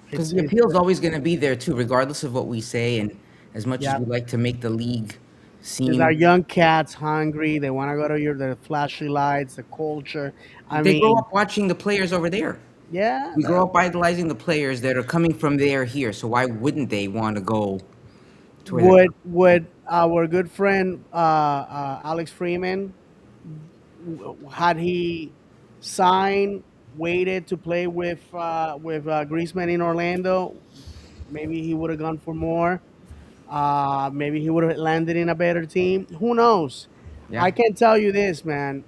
[SPEAKER 1] Because
[SPEAKER 2] It's
[SPEAKER 1] the
[SPEAKER 2] it's
[SPEAKER 1] appeal is always going to be there too, regardless of what we say, and as much as
[SPEAKER 2] yeah.
[SPEAKER 1] we like to make the league
[SPEAKER 2] These are
[SPEAKER 1] seem,
[SPEAKER 2] young cats, hungry. They want to go to Europe. The flashy lights, the culture. I
[SPEAKER 1] they grow
[SPEAKER 2] mean,
[SPEAKER 1] up watching the players over there.
[SPEAKER 2] yeah.
[SPEAKER 1] We grow up idolizing the players that are coming from there here. So why wouldn't they want to go to where they're
[SPEAKER 2] Would our good friend Alex Freeman had he signed, waited to play with Griezmann in Orlando, maybe he would have gone for more. Maybe he would have landed in a better team. Who knows?
[SPEAKER 1] Yeah.
[SPEAKER 2] I can tell you this, man.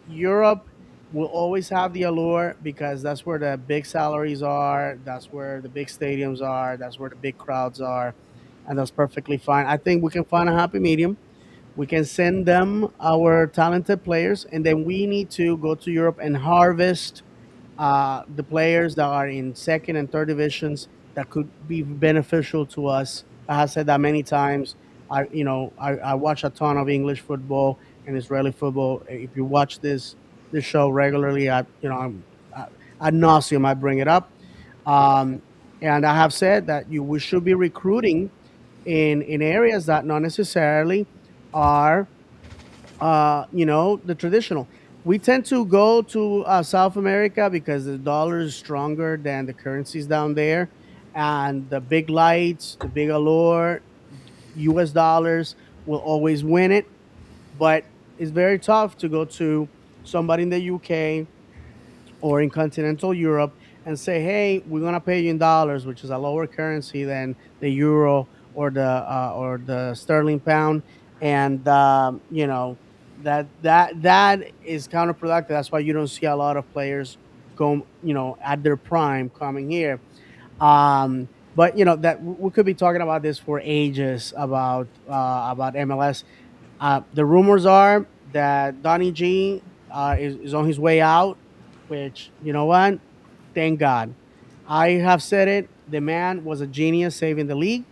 [SPEAKER 2] Europe will always have the allure because that's where the big salaries are. That's where the big stadiums are. That's where the big crowds are, and that's perfectly fine. I think we can find a happy medium. We can send them our talented players, and then we need to go to Europe and harvest the players that are in second and third divisions that could be beneficial to us. I have said that many times. I watch a ton of English football and Israeli football. If you watch this show regularly, I, ad nauseum I bring it up. Um, and I have said that we should be recruiting in areas that not necessarily are the traditional. We tend to go to South America because the dollar is stronger than the currencies down there, and the big lights, the big allure, U.S. dollars will always win it. But it's very tough to go to somebody in the UK or in continental Europe and say, "Hey, we're gonna pay you in dollars," which is a lower currency than the euro or the sterling pound, and that is counterproductive. That's why you don't see a lot of players go, at their prime coming here. But that we could be talking about this for ages about MLS. The rumors are that Donny G is on his way out, which, you know what? Thank God. I have said it. The man was a genius saving the league.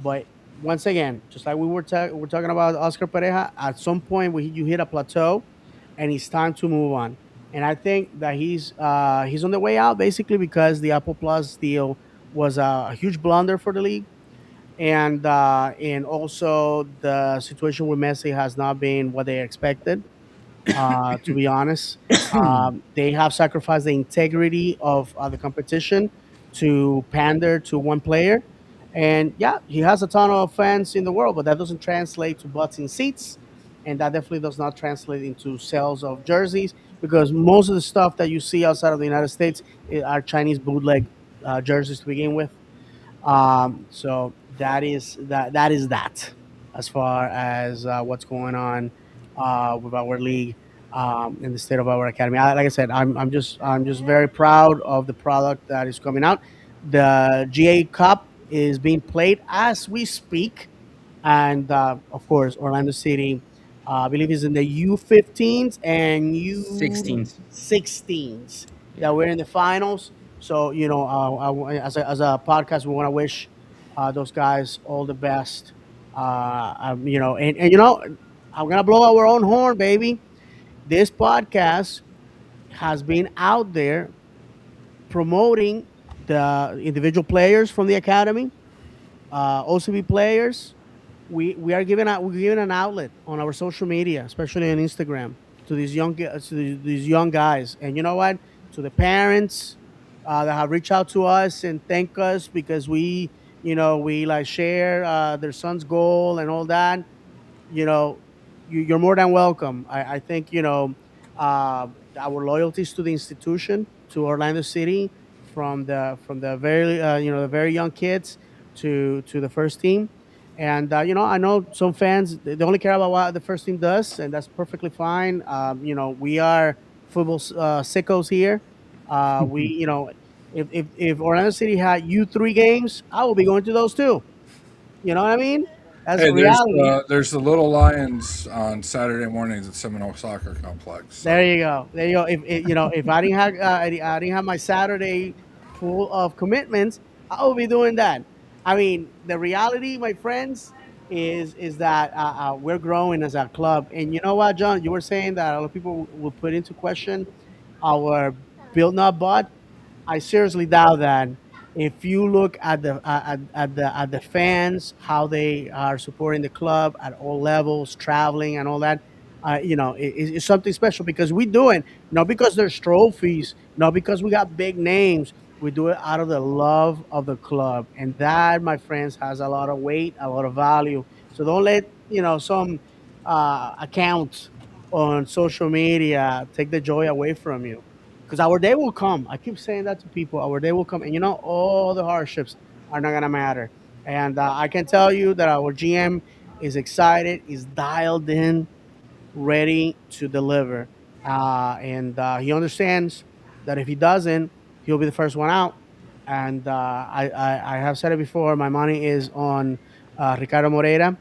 [SPEAKER 2] But once again, just like we're talking about Oscar Pareja, at some point you hit a plateau and it's time to move on. And I think that he's on the way out basically because the Apple Plus deal was a huge blunder for the league, and also the situation with Messi has not been what they expected. To be honest, they have sacrificed the integrity of the competition to pander to one player. And yeah, he has a ton of fans in the world, but that doesn't translate to butts in seats. And that definitely does not translate into sales of jerseys because most of the stuff that you see outside of the United States are Chinese bootleg jerseys to begin with. So that is that as far as what's going on with our league in the state of our academy. Like I said, I'm just very proud of the product that is coming out. The GA Cup is being played as we speak, and of course Orlando City. I believe is in the U15s and
[SPEAKER 1] 16s.
[SPEAKER 2] U16s
[SPEAKER 1] Yeah.
[SPEAKER 2] that we're in the finals. So as a podcast, we want to wish those guys all the best. I'm gonna blow our own horn, baby. This podcast has been out there promoting the individual players from the academy, OCB players. We are giving out we're giving an outlet on our social media, especially on Instagram, to these young guys. And you know what? To the parents that have reached out to us and thank us because we like share their son's goal and all that. You know, you're more than welcome. I think uh, our loyalties to the institution, to Orlando City, from the very the very young kids to the first team. And I know some fans they only care about what the first team does, and that's perfectly fine. We are football sickos here. We if Orlando City had U3 games, I will be going to those too. You know what I mean? That's
[SPEAKER 3] Hey,
[SPEAKER 2] reality.
[SPEAKER 3] there's the Little Lions on Saturday mornings at Seminole Soccer Complex.
[SPEAKER 2] There
[SPEAKER 3] So
[SPEAKER 2] you go. There you go. If I didn't have I didn't have my Saturday full of commitments, I will be doing that. I mean, the reality, my friends, is that we're growing as a club. And you know what, John? You were saying that a lot of people will put into question our build not bought. I seriously doubt that. If you look at the fans, how they are supporting the club at all levels, traveling and all that, it's something special because we do it not because there's trophies, not because we got big names. We do it out of the love of the club, and that, my friends, has a lot of weight, a lot of value. So don't let some account on social media take the joy away from you because our day will come. I keep saying that to people. Our day will come, and all the hardships are not gonna matter. And I can tell you that our GM is excited, is dialed in, ready to deliver, and he understands that if he doesn't, he'll be the first one out. And I have said it before. My money is on Ricardo Moreira,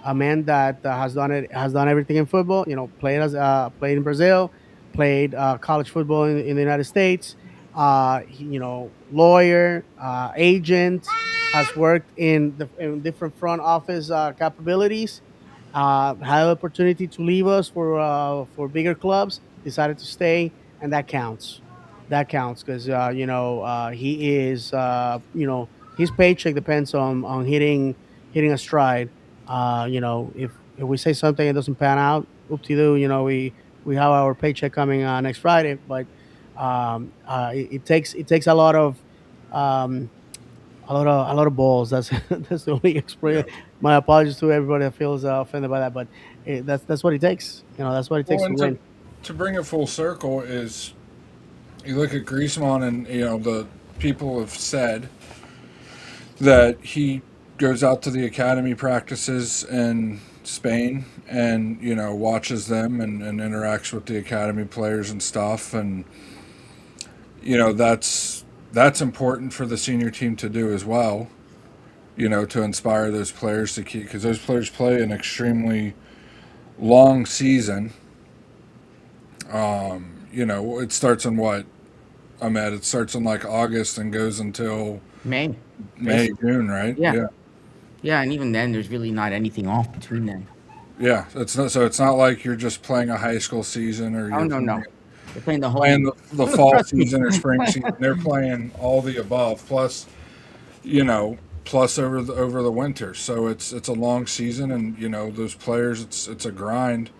[SPEAKER 2] a man that has done everything in football. Played in Brazil, played college football in the United States. Lawyer, agent, has worked in different front office capabilities. Had an opportunity to leave us for bigger clubs. Decided to stay, and that counts. That counts because he is his paycheck depends on hitting a stride. If we say something and it doesn't pan out, oop de doo. We have our paycheck coming next Friday, but it takes um, a lot of balls. That's that's the only
[SPEAKER 3] yeah.
[SPEAKER 2] expression. My apologies to everybody that feels offended by that, but that's what it takes. That's what it
[SPEAKER 3] Well,
[SPEAKER 2] takes to
[SPEAKER 3] and
[SPEAKER 2] win.
[SPEAKER 3] to bring it full circle is you look at Griezmann, and the people have said that he goes out to the academy practices in Spain and watches them and interacts with the academy players and stuff, and that's important for the senior team to do as well. To inspire those players to keep, because those players play an extremely long season. It starts in what, Ahmed? It starts in like August and goes until
[SPEAKER 1] May,
[SPEAKER 3] May,
[SPEAKER 1] basically.
[SPEAKER 3] June, right?
[SPEAKER 1] Yeah,
[SPEAKER 3] Yeah.
[SPEAKER 1] yeah, and even then, there's really not anything off between them.
[SPEAKER 3] Yeah, it's not like you're just playing a high school season or
[SPEAKER 1] Oh
[SPEAKER 3] you're
[SPEAKER 1] no,
[SPEAKER 3] playing,
[SPEAKER 1] no, they're playing the
[SPEAKER 3] playing
[SPEAKER 1] whole.
[SPEAKER 3] the fall
[SPEAKER 1] Trust me.
[SPEAKER 3] season or spring season. They're playing all the above, plus you know, plus over the winter. So it's a long season, and those players, it's a grind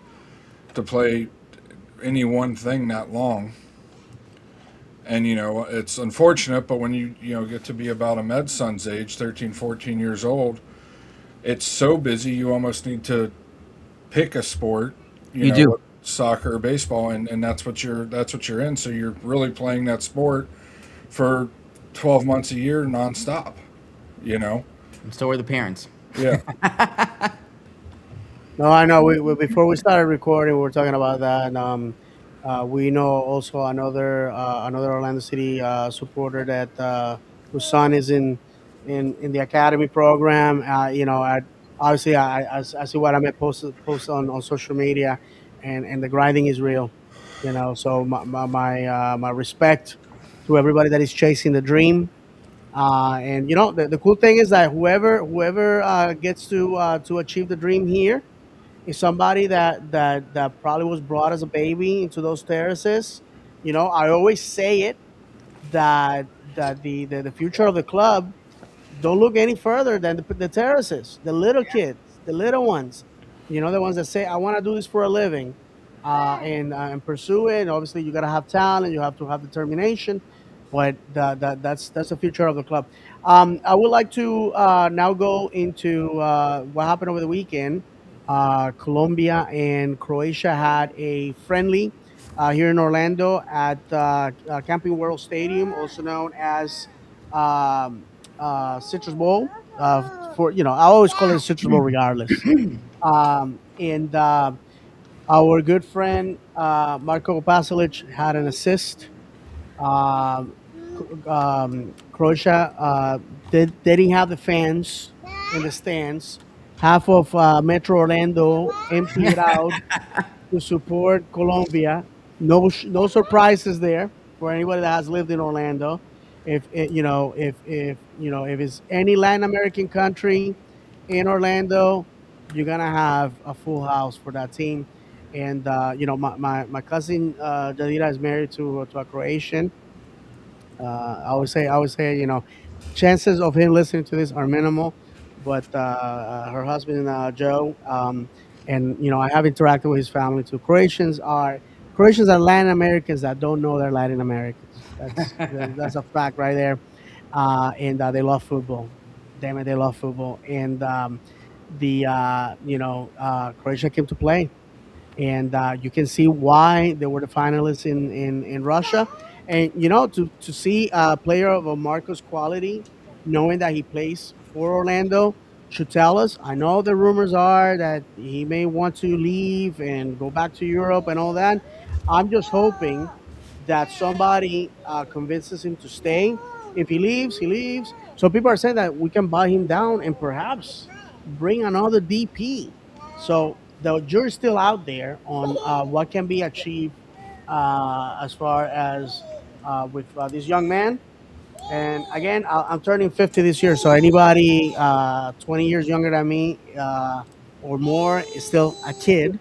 [SPEAKER 3] to play any one thing that long. And it's unfortunate, but when you get to be about a med son's age, 13, 14 years old, it's so busy you almost need to pick a sport,
[SPEAKER 1] You do.
[SPEAKER 3] soccer or baseball, and that's what you're in. So you're really playing that sport for 12 months a year nonstop. You know,
[SPEAKER 1] And so are the parents.
[SPEAKER 3] yeah,
[SPEAKER 2] No, I know. Before we started recording, we were talking about that. And, we know also another Orlando City supporter that whose son is in the academy program. Obviously, I see what I made post on social media, and the grinding is real. So my respect to everybody that is chasing the dream. And the cool thing is that whoever gets to achieve the dream here is somebody that probably was brought as a baby into those terraces. I always say it. that the future of the club don't look any further than the terraces, the little kids, the little ones, the ones that say, "I want to do this for a living," and pursue it. And obviously, you got to have talent, you have to have determination, but that's the future of the club. I would like to now go into what happened over the weekend. Colombia and Croatia had a friendly here in Orlando at Camping World Stadium, also known as um, Citrus Bowl. For I always call it Citrus Bowl regardless. And Our good friend Marco Pasalic had an assist. Um, Croatia they didn't have the fans in the stands. Half of Metro Orlando emptied out to support Colombia. No surprises there for anybody that has lived in Orlando. If it's any Latin American country in Orlando, you're gonna have a full house for that team. And my cousin Jadira is married to a Croatian. I would say, chances of him listening to this are minimal, but her husband Joe, and I have interacted with his family too. Croatians are Latin Americans that don't know they're Latin Americans. That's a fact right there, and they love football. Damn it, they love football, and Croatia came to play, and you can see why they were the finalists in Russia. And to see a player of a Marcos quality, knowing that he plays for Orlando, should tell us. I know the rumors are that he may want to leave and go back to Europe and all that. I'm just hoping that somebody convinces him to stay. If he leaves, he leaves. So people are saying that we can buy him down and perhaps bring another DP. So the jury's still out there on what can be achieved as far as with this young man. And again, I'm turning 50 this year, so anybody 20 years younger than me or more is still a kid.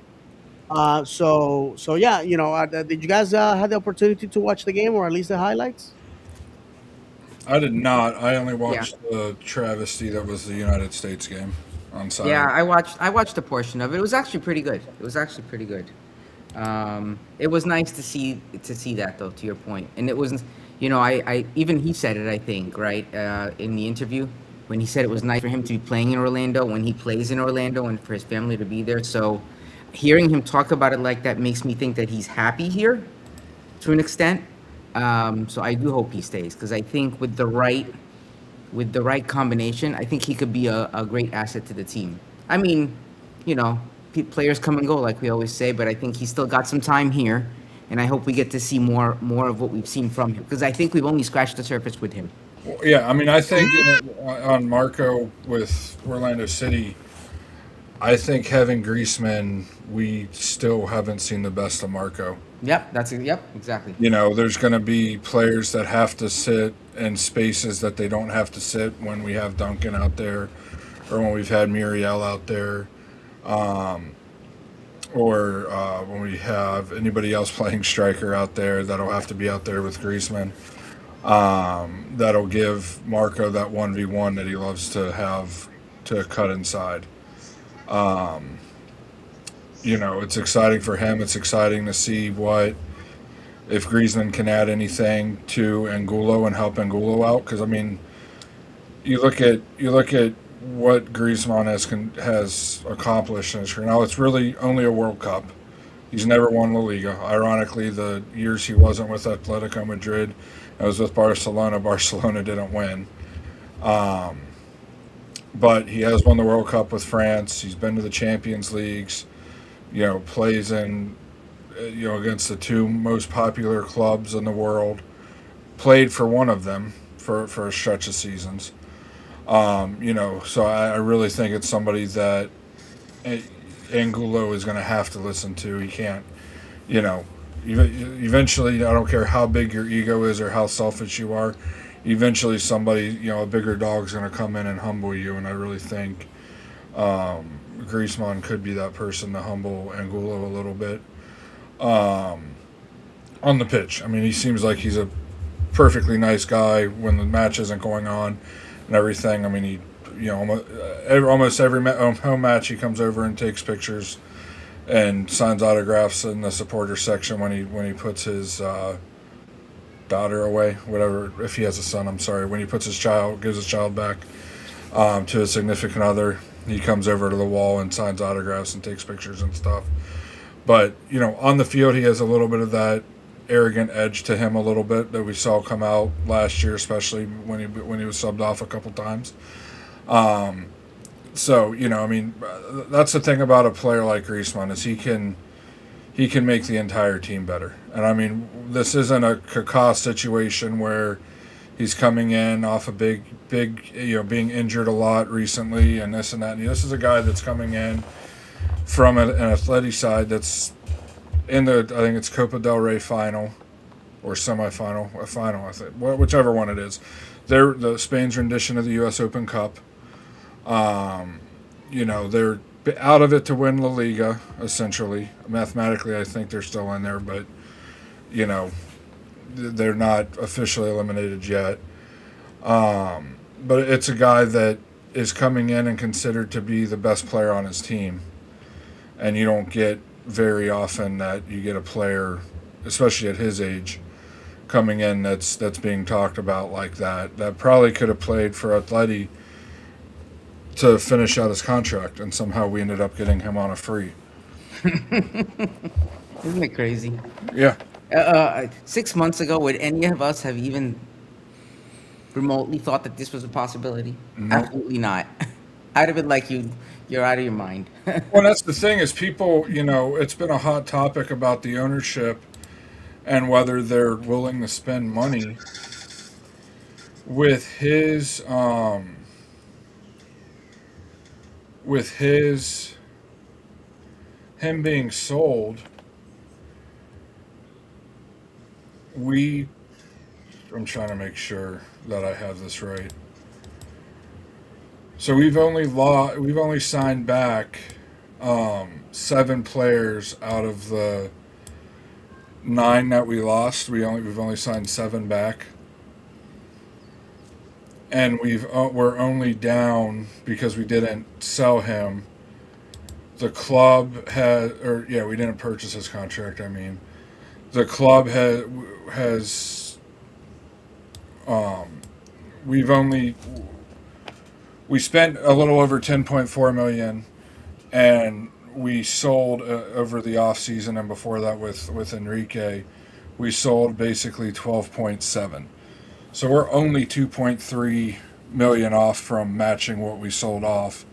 [SPEAKER 2] So yeah, did you guys have the opportunity to watch the game or at least the highlights?
[SPEAKER 3] I did not. I only
[SPEAKER 1] Yeah.
[SPEAKER 3] watched the travesty that was the United States game on
[SPEAKER 1] Yeah,
[SPEAKER 3] Saturday.
[SPEAKER 1] I watched a portion of it. It was actually pretty good. It was actually pretty good. It was nice to see that though, to your point. And it wasn't, I even he said it, I think, right, in the interview when he said it was nice for him to be playing in Orlando when he plays in Orlando and for his family to be there. So hearing him talk about it like that makes me think that he's happy here to an extent. So I do hope he stays because I think with the right combination, I think he could be a great asset to the team. I mean, you know, players come and go, like we always say, but I think he's still got some time here, and I hope we get to see more of what we've seen from him because I think we've only scratched the surface with him.
[SPEAKER 3] Well, yeah, I mean, I think on Marco with Orlando City, I think having Griezmann, we still haven't seen the best of Marco.
[SPEAKER 1] Yep, exactly.
[SPEAKER 3] There's going to be players that have to sit in spaces that they don't have to sit when we have Duncan out there or when we've had Muriel out there or when we have anybody else playing striker out there that'll have to be out there with Griezmann. That'll give Marco that 1v1 that he loves to have to cut inside. It's exciting for him. It's exciting to see what if Griezmann can add anything to Angulo and help Angulo out. Because I mean, you look at what Griezmann has accomplished in his career. Now it's really only a World Cup. He's never won La Liga. Ironically, the years he wasn't with Atletico Madrid, and was with Barcelona. Barcelona didn't win. Um, but he has won the World Cup with France. He's been to the Champions Leagues. Plays in against the two most popular clubs in the world. Played for one of them for a stretch of seasons. So I really think it's somebody that Angulo is going to have to listen to. He can't, you know, eventually, I don't care how big your ego is or how selfish you are, eventually somebody, a bigger dog's going to come in and humble you. And I really think Griezmann could be that person to humble Angulo a little bit on the pitch. I mean, he seems like he's a perfectly nice guy when the match isn't going on and everything. I mean, he, almost every home match he comes over and takes pictures and signs autographs in the supporter section when he puts his daughter away, whatever. If he has a son, I'm sorry. When he gives his child back to his significant other, he comes over to the wall and signs autographs and takes pictures and stuff. But on the field, he has a little bit of that arrogant edge to him, a little bit that we saw come out last year, especially when he was subbed off a couple times. So I mean, that's the thing about a player like Griezmann is he can make the entire team better. And I mean, this isn't a Kaká situation where he's coming in off a big, being injured a lot recently and this and that. And this is a guy that's coming in from an Atleti side that's in I think it's Copa del Rey final or semifinal, a final, I think, whichever one it is. They're the Spain's rendition of the U.S. Open Cup. They're out of it to win La Liga, essentially. Mathematically, I think they're still in there, but, they're not officially eliminated yet. But it's a guy that is coming in and considered to be the best player on his team. And you don't get very often that you get a player, especially at his age, coming in that's being talked about like that. That probably could have played for Atleti to finish out his contract, and somehow we ended up getting him on a free.
[SPEAKER 1] Isn't it crazy?
[SPEAKER 3] Yeah.
[SPEAKER 1] 6 months ago, would any of us have even remotely thought that this was a possibility?
[SPEAKER 3] No.
[SPEAKER 1] Absolutely not. I'd have been like, you're out of your mind.
[SPEAKER 3] Well, that's the thing is people, it's been a hot topic about the ownership and whether they're willing to spend money with his him being sold. I'm trying to make sure that I have this right. So we've only signed back 7 players out of the 9 that we lost. We've only signed 7 back, and we're only down because we didn't sell him. The club we didn't purchase his contract. I mean, the club has we spent a little over 10.4 million, and we sold over the off season and before that with Enrique, we sold basically 12.7. So we're only 2.3 million off from matching what we sold off,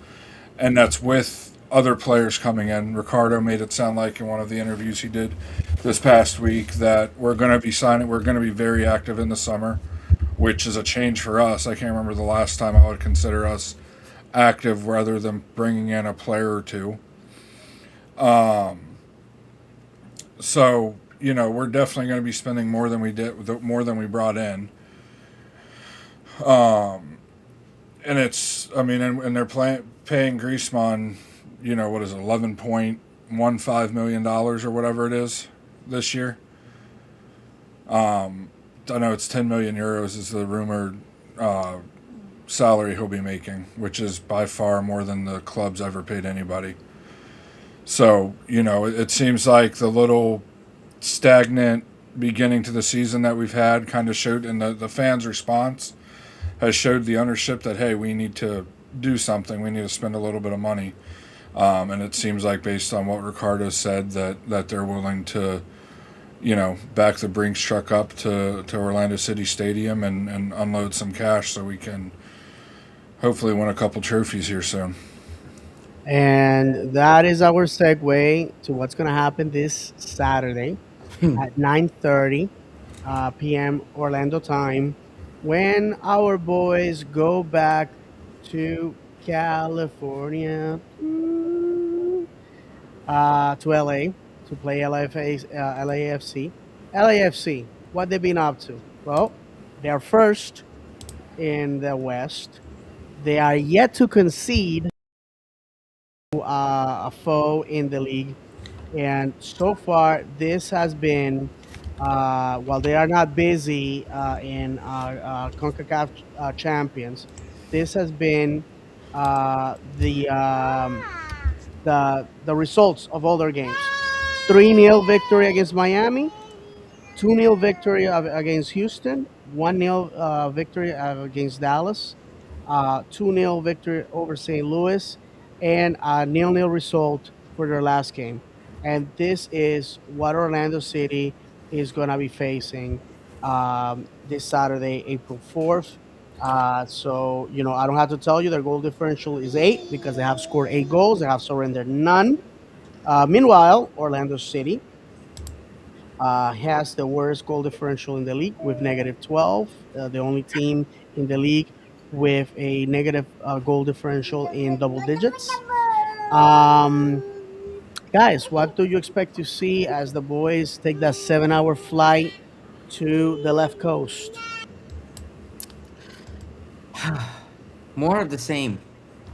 [SPEAKER 3] and that's with other players coming in. Ricardo made it sound like in one of the interviews he did this past week that we're going to be very active in the summer, which is a change for us. I can't remember the last time I would consider us active rather than bringing in a player or two. So, we're definitely going to be spending more than we brought in. And they're paying Griezmann, what is it, $11.15 million or whatever it is this year. I know it's 10 million euros is the rumored salary he'll be making, which is by far more than the club's ever paid anybody. So, it seems like the little stagnant beginning to the season that we've had kind of showed, and the fans' response has showed the ownership that, hey, we need to do something. We need to spend a little bit of money. And it seems like based on what Ricardo said that they're willing to, back the Brinks truck up to Orlando City Stadium and unload some cash so we can hopefully win a couple trophies here soon.
[SPEAKER 2] And that is our segue to what's going to happen this Saturday at 9:30 p.m. Orlando time, when our boys go back to California, to LA to play LAFC. LAFC, what they've been up to? Well, they're first in the West. They are yet to concede a foe in the league, and so far this has been while they are not busy in CONCACAF champions, this has been the results of all their games. 3-0 victory against Miami, 2-0 victory against Houston, 1-0 victory against Dallas, 2-0 victory over St. Louis, and a 0-0 result for their last game. And this is what Orlando City is going to be facing this Saturday, April 4th. So, I don't have to tell you their goal differential is 8 because they have scored 8 goals. They have surrendered none. Meanwhile, Orlando City has the worst goal differential in the league with negative 12. The only team in the league with a negative goal differential in double digits. Um, Guys, what do you expect to see as the boys take that 7-hour flight to the left coast?
[SPEAKER 1] More of the same,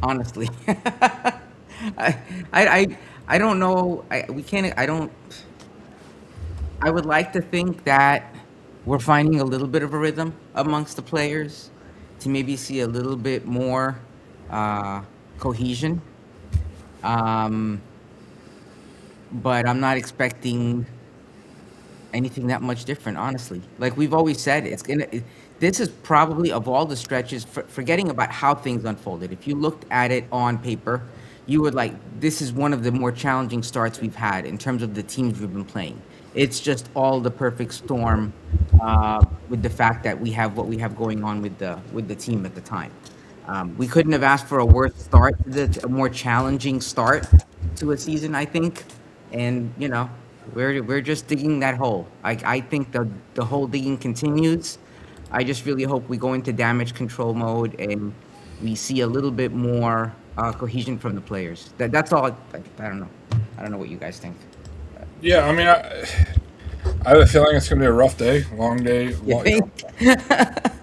[SPEAKER 1] honestly. I, I don't know. We can't. I don't. I would like to think that we're finding a little bit of a rhythm amongst the players to maybe see a little bit more uh, cohesion. Um, but I'm not expecting anything that much different, honestly. Like we've always said, this is probably of all the stretches, forgetting about how things unfolded. If you looked at it on paper, you would like this is one of the more challenging starts we've had in terms of the teams we've been playing. It's just all the perfect storm with the fact that we have what we have going on with the team at the time. We couldn't have asked for a worse start, a more challenging start to a season, I think. And we're just digging that hole. I think the whole digging continues. I just really hope we go into damage control mode and we see a little bit more cohesion from the players. That's all. I don't know. I don't know what you guys think.
[SPEAKER 3] Yeah, I mean, I have a feeling it's going to be a rough day, long day.
[SPEAKER 1] You think?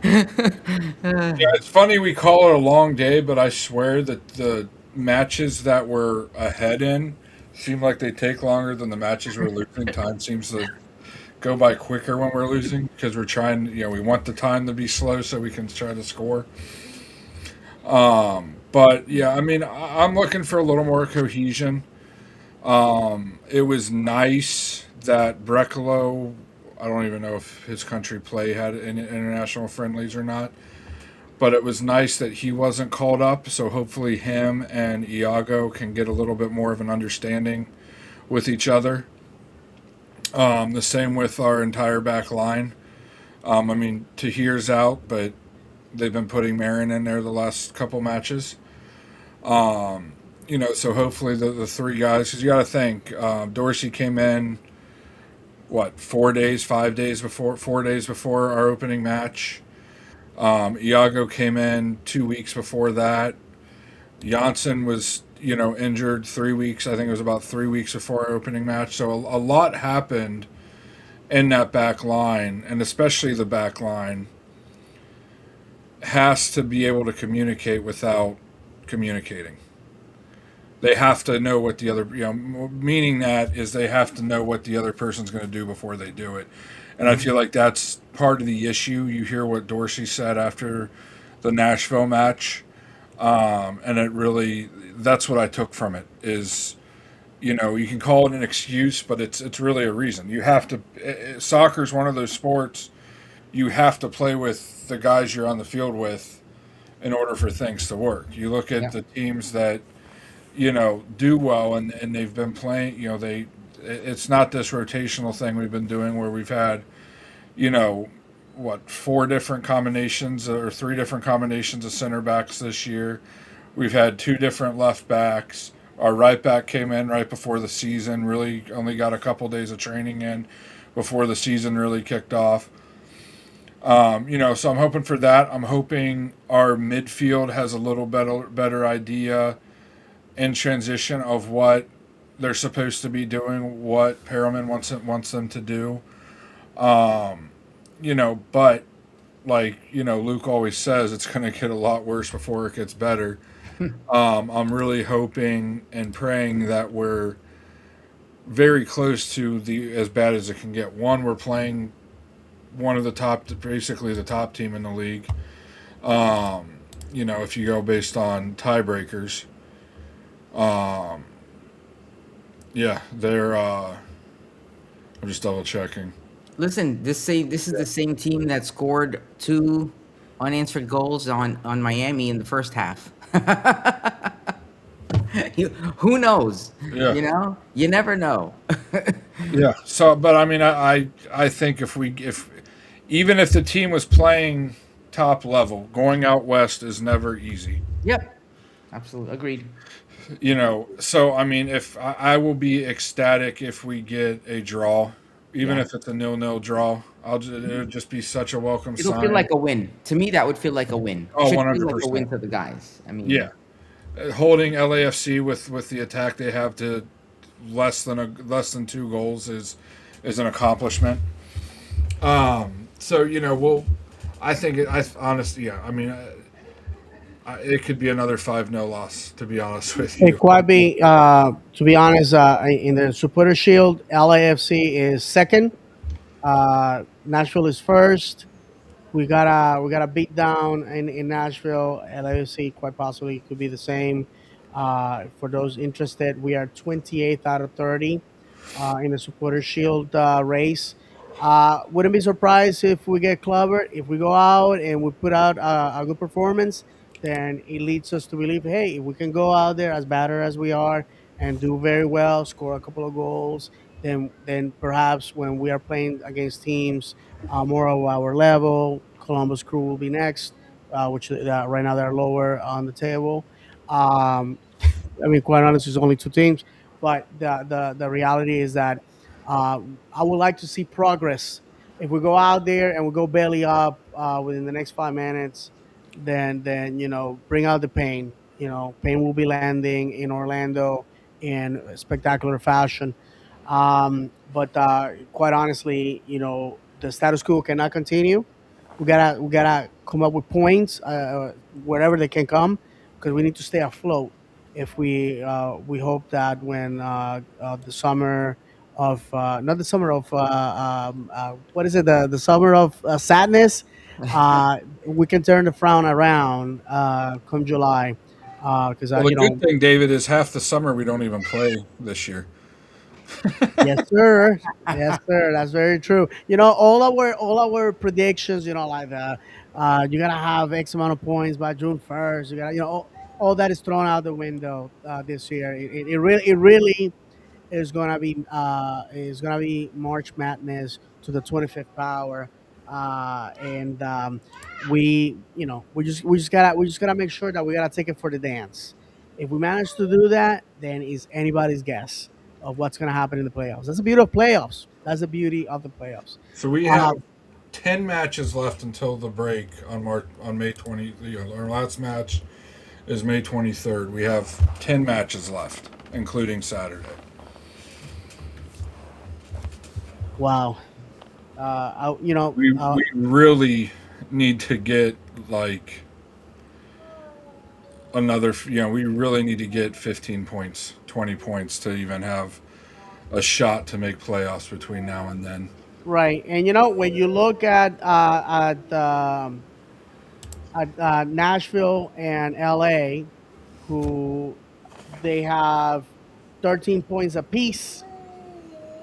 [SPEAKER 3] Yeah, it's funny we call it a long day, but I swear that the matches that we're ahead in seem like they take longer than the matches we're losing. Time seems to go by quicker when we're losing because we're trying, we want the time to be slow so we can try to score. But yeah, I mean, I'm looking for a little more cohesion. It was nice that Brecalo, I don't even know if his country play had international friendlies or not, but it was nice that he wasn't called up. So hopefully him and Iago can get a little bit more of an understanding with each other. The same with our entire back line. I mean, Tahir's out, but they've been putting Marin in there the last couple matches. So hopefully the three guys, because you got to think, Dorsey came in, 4 days before our opening match. Iago came in 2 weeks before that. Janssen was, injured 3 weeks. I think it was about 3 weeks before our opening match. So a lot happened in that back line, and especially the back line has to be able to communicate without communicating. They have to know what the other, meaning that is they have to know what the other person's going to do before they do it. And I feel like that's part of the issue. You hear what Dorsey said after the Nashville match, and it really, that's what I took from it is, you can call it an excuse, but it's really a reason. You have to, soccer is one of those sports you have to play with the guys you're on the field with in order for things to work. You look at
[SPEAKER 1] Yeah.
[SPEAKER 3] the teams that do well and they've been playing, it's not this rotational thing we've been doing where we've had, four different combinations or three different combinations of center backs this year. We've had two different left backs. Our right back came in right before the season, really only got a couple days of training in before the season really kicked off. So I'm hoping for that. I'm hoping our midfield has a little better idea in transition of what they're supposed to be doing, what Perelman wants them to do. But like, Luke always says, it's going to get a lot worse before it gets better. I'm really hoping and praying that we're very close to the as bad as it can get. One, we're playing one of the top, basically the top team in the league. If you go based on tiebreakers, um, yeah, they're. I'm just double checking.
[SPEAKER 1] Listen, this is the same team that scored 2 unanswered goals on Miami in the first half. Who knows?
[SPEAKER 3] Yeah,
[SPEAKER 1] You never know.
[SPEAKER 3] yeah. So, but I mean, I think if even if the team was playing top level, going out west is never easy.
[SPEAKER 1] Yep, absolutely agreed.
[SPEAKER 3] So I mean, if I will be ecstatic if we get a draw, even
[SPEAKER 1] Yeah,
[SPEAKER 3] if it's a 0-0 draw. It'll just be such a welcome
[SPEAKER 1] it'll feel
[SPEAKER 3] sign.
[SPEAKER 1] like a win to me. That would feel like a win.
[SPEAKER 3] Oh,
[SPEAKER 1] Should feel like a
[SPEAKER 3] 100%.
[SPEAKER 1] win to the guys. I mean,
[SPEAKER 3] Yeah, holding LAFC with the attack they have to less than 2 goals is an accomplishment. So I think I honestly, yeah. I mean, it could be another 5-0 loss. To be honest with
[SPEAKER 2] It
[SPEAKER 3] you.
[SPEAKER 2] quite be, to be honest, in the Supporter Shield, LAFC is second. Nashville is first. We got a beat down in Nashville. LAFC quite possibly could be the same. For those interested, we are 28th out of 30 in the Supporter Shield race. Wouldn't be surprised if we get clever. If we go out and we put out a good performance, then it leads us to believe, hey, if we can go out there as batter as we are and do very well, score a couple of goals, then perhaps when we are playing against teams more of our level, Columbus Crew will be next, which right now they're lower on the table. Um, I mean, quite honestly, there's only 2 teams, but the reality is that uh, I would like to see progress. If we go out there and we go belly up within the next 5 minutes, then bring out the pain. Pain will be landing in Orlando in spectacular fashion. But quite honestly, the status quo cannot continue. We gotta come up with points wherever they can come because we need to stay afloat. If we hope that when the summer of not the summer of what is it, the summer of sadness, we can turn the frown around come July because
[SPEAKER 3] Well, the good thing, David, is half the summer we don't even play this year.
[SPEAKER 2] yes, sir. Yes, sir. That's very true. All our predictions. Like you gotta have X amount of points by June 1st. You gotta, all that is thrown out the window this year. It really is gonna be March Madness to the 25th power, and we just gotta make sure that we gotta take it for the dance. If we manage to do that, then it's anybody's guess of what's gonna happen in the playoffs. That's the beauty of playoffs. That's the beauty of the playoffs.
[SPEAKER 3] So we have
[SPEAKER 2] Uh,
[SPEAKER 3] 10 matches left until the break on May 20. Our last match is May 23rd. We have 10 matches left, including Saturday.
[SPEAKER 2] wow.
[SPEAKER 3] We really need to get like another. We really need to get 15 points, 20 points to even have a shot to make playoffs between now and then.
[SPEAKER 2] Right, and when you look at Nashville and LA, who they have 13 points apiece.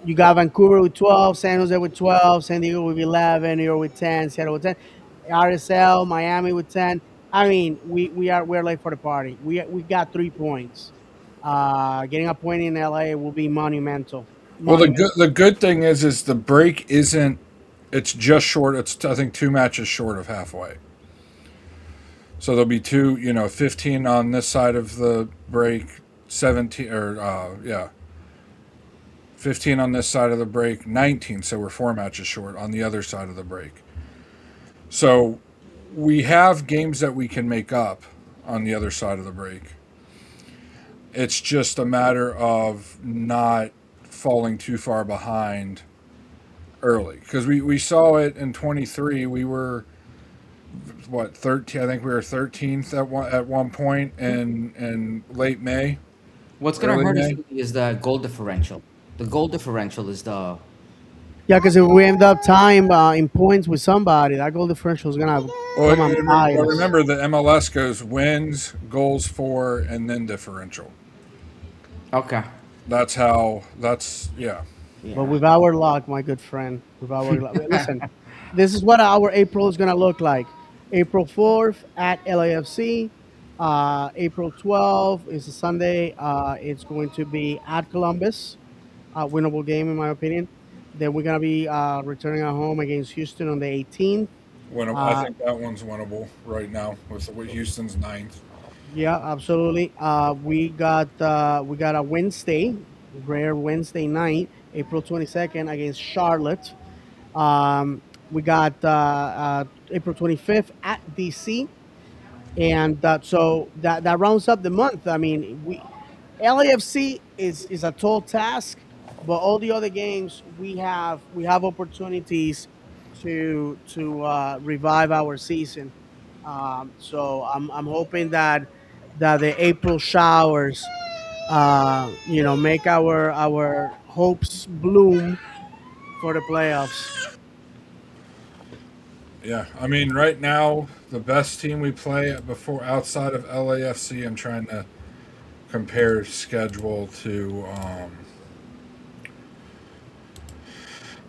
[SPEAKER 2] You got Vancouver with 12, San Jose with 12, San Diego with 11, New York with 10, Seattle with 10, RSL, Miami with 10. I mean, we're late for the party. We got 3 points. Getting a point in LA will be monumental.
[SPEAKER 3] Well,
[SPEAKER 2] Monumental.
[SPEAKER 3] the good thing is the break isn't. It's just short. It's I think 2 matches short of halfway. So there'll be 15 on this side of the break, 17 or yeah, 15 on this side of the break, 19. So we're 4 matches short on the other side of the break. So we have games that we can make up on the other side of the break. It's just a matter of not falling too far behind early because we saw it in 23. We were what 13. I think we were 13th at one point in late May,
[SPEAKER 1] What's gonna
[SPEAKER 3] early
[SPEAKER 1] hurt us
[SPEAKER 3] May.
[SPEAKER 1] is the goal differential. The goal differential is the
[SPEAKER 2] Yeah, because if we end up time in points with somebody, that goal differential is gonna
[SPEAKER 3] Well,
[SPEAKER 2] come and bite
[SPEAKER 3] well,
[SPEAKER 2] us.
[SPEAKER 3] remember the MLS goes wins, goals for, and then differential.
[SPEAKER 1] okay.
[SPEAKER 3] That's how. That's yeah.
[SPEAKER 2] But
[SPEAKER 1] Yeah.
[SPEAKER 2] with our luck, my good friend, with our luck, listen, this is what our April is gonna look like. April 4th at LAFC. April 12th is a Sunday. It's going to be at Columbus. Winnable game in my opinion. Then we're gonna be returning at home against Houston on the 18th.
[SPEAKER 3] Winnable. I
[SPEAKER 2] Uh,
[SPEAKER 3] think that one's winnable right now with Houston's ninth.
[SPEAKER 2] yeah, absolutely. We got a Wednesday, rare Wednesday night, April 22nd against Charlotte. Um, we got April 25th at DC, and so that rounds up the month. I mean, we LAFC is a tall task, but all the other games we have opportunities to revive our season. So I'm hoping that the April showers, make our hopes bloom for the playoffs.
[SPEAKER 3] Yeah, I mean, right now the best team we play before outside of LAFC. I'm trying to compare schedule to.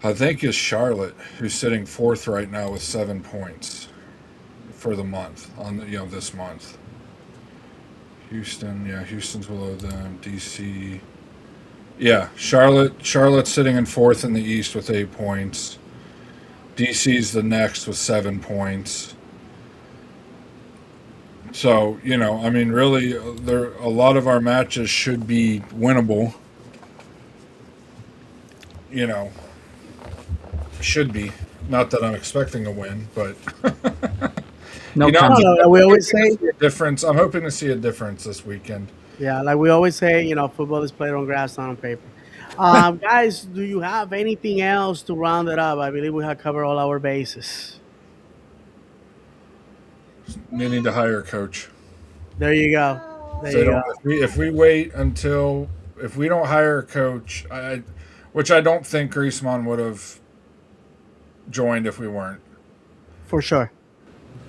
[SPEAKER 3] I think is Charlotte, who's sitting fourth right now with 7 points for the month on this month. Houston, yeah, Houston's below them. DC, yeah, Charlotte's sitting in fourth in the East with 8 points. DC's the next with 7 points. So I mean, really, there a lot of our matches should be winnable. You know, should be. Not that I'm expecting a win, but
[SPEAKER 1] No
[SPEAKER 3] you know,
[SPEAKER 2] No,
[SPEAKER 1] comment.
[SPEAKER 2] no, we always say,
[SPEAKER 3] difference. I'm hoping to see a difference this weekend.
[SPEAKER 2] yeah, like we always say, football is played on grass, not on paper. Guys, do you have anything else to round it up? I believe we have covered all our bases.
[SPEAKER 3] They need to hire a coach.
[SPEAKER 2] There you go.
[SPEAKER 3] If
[SPEAKER 2] There
[SPEAKER 3] they
[SPEAKER 2] you
[SPEAKER 3] don't,
[SPEAKER 2] go.
[SPEAKER 3] if we wait until if we don't hire a coach, which I don't think Griezmann would have joined if we weren't.
[SPEAKER 2] For sure.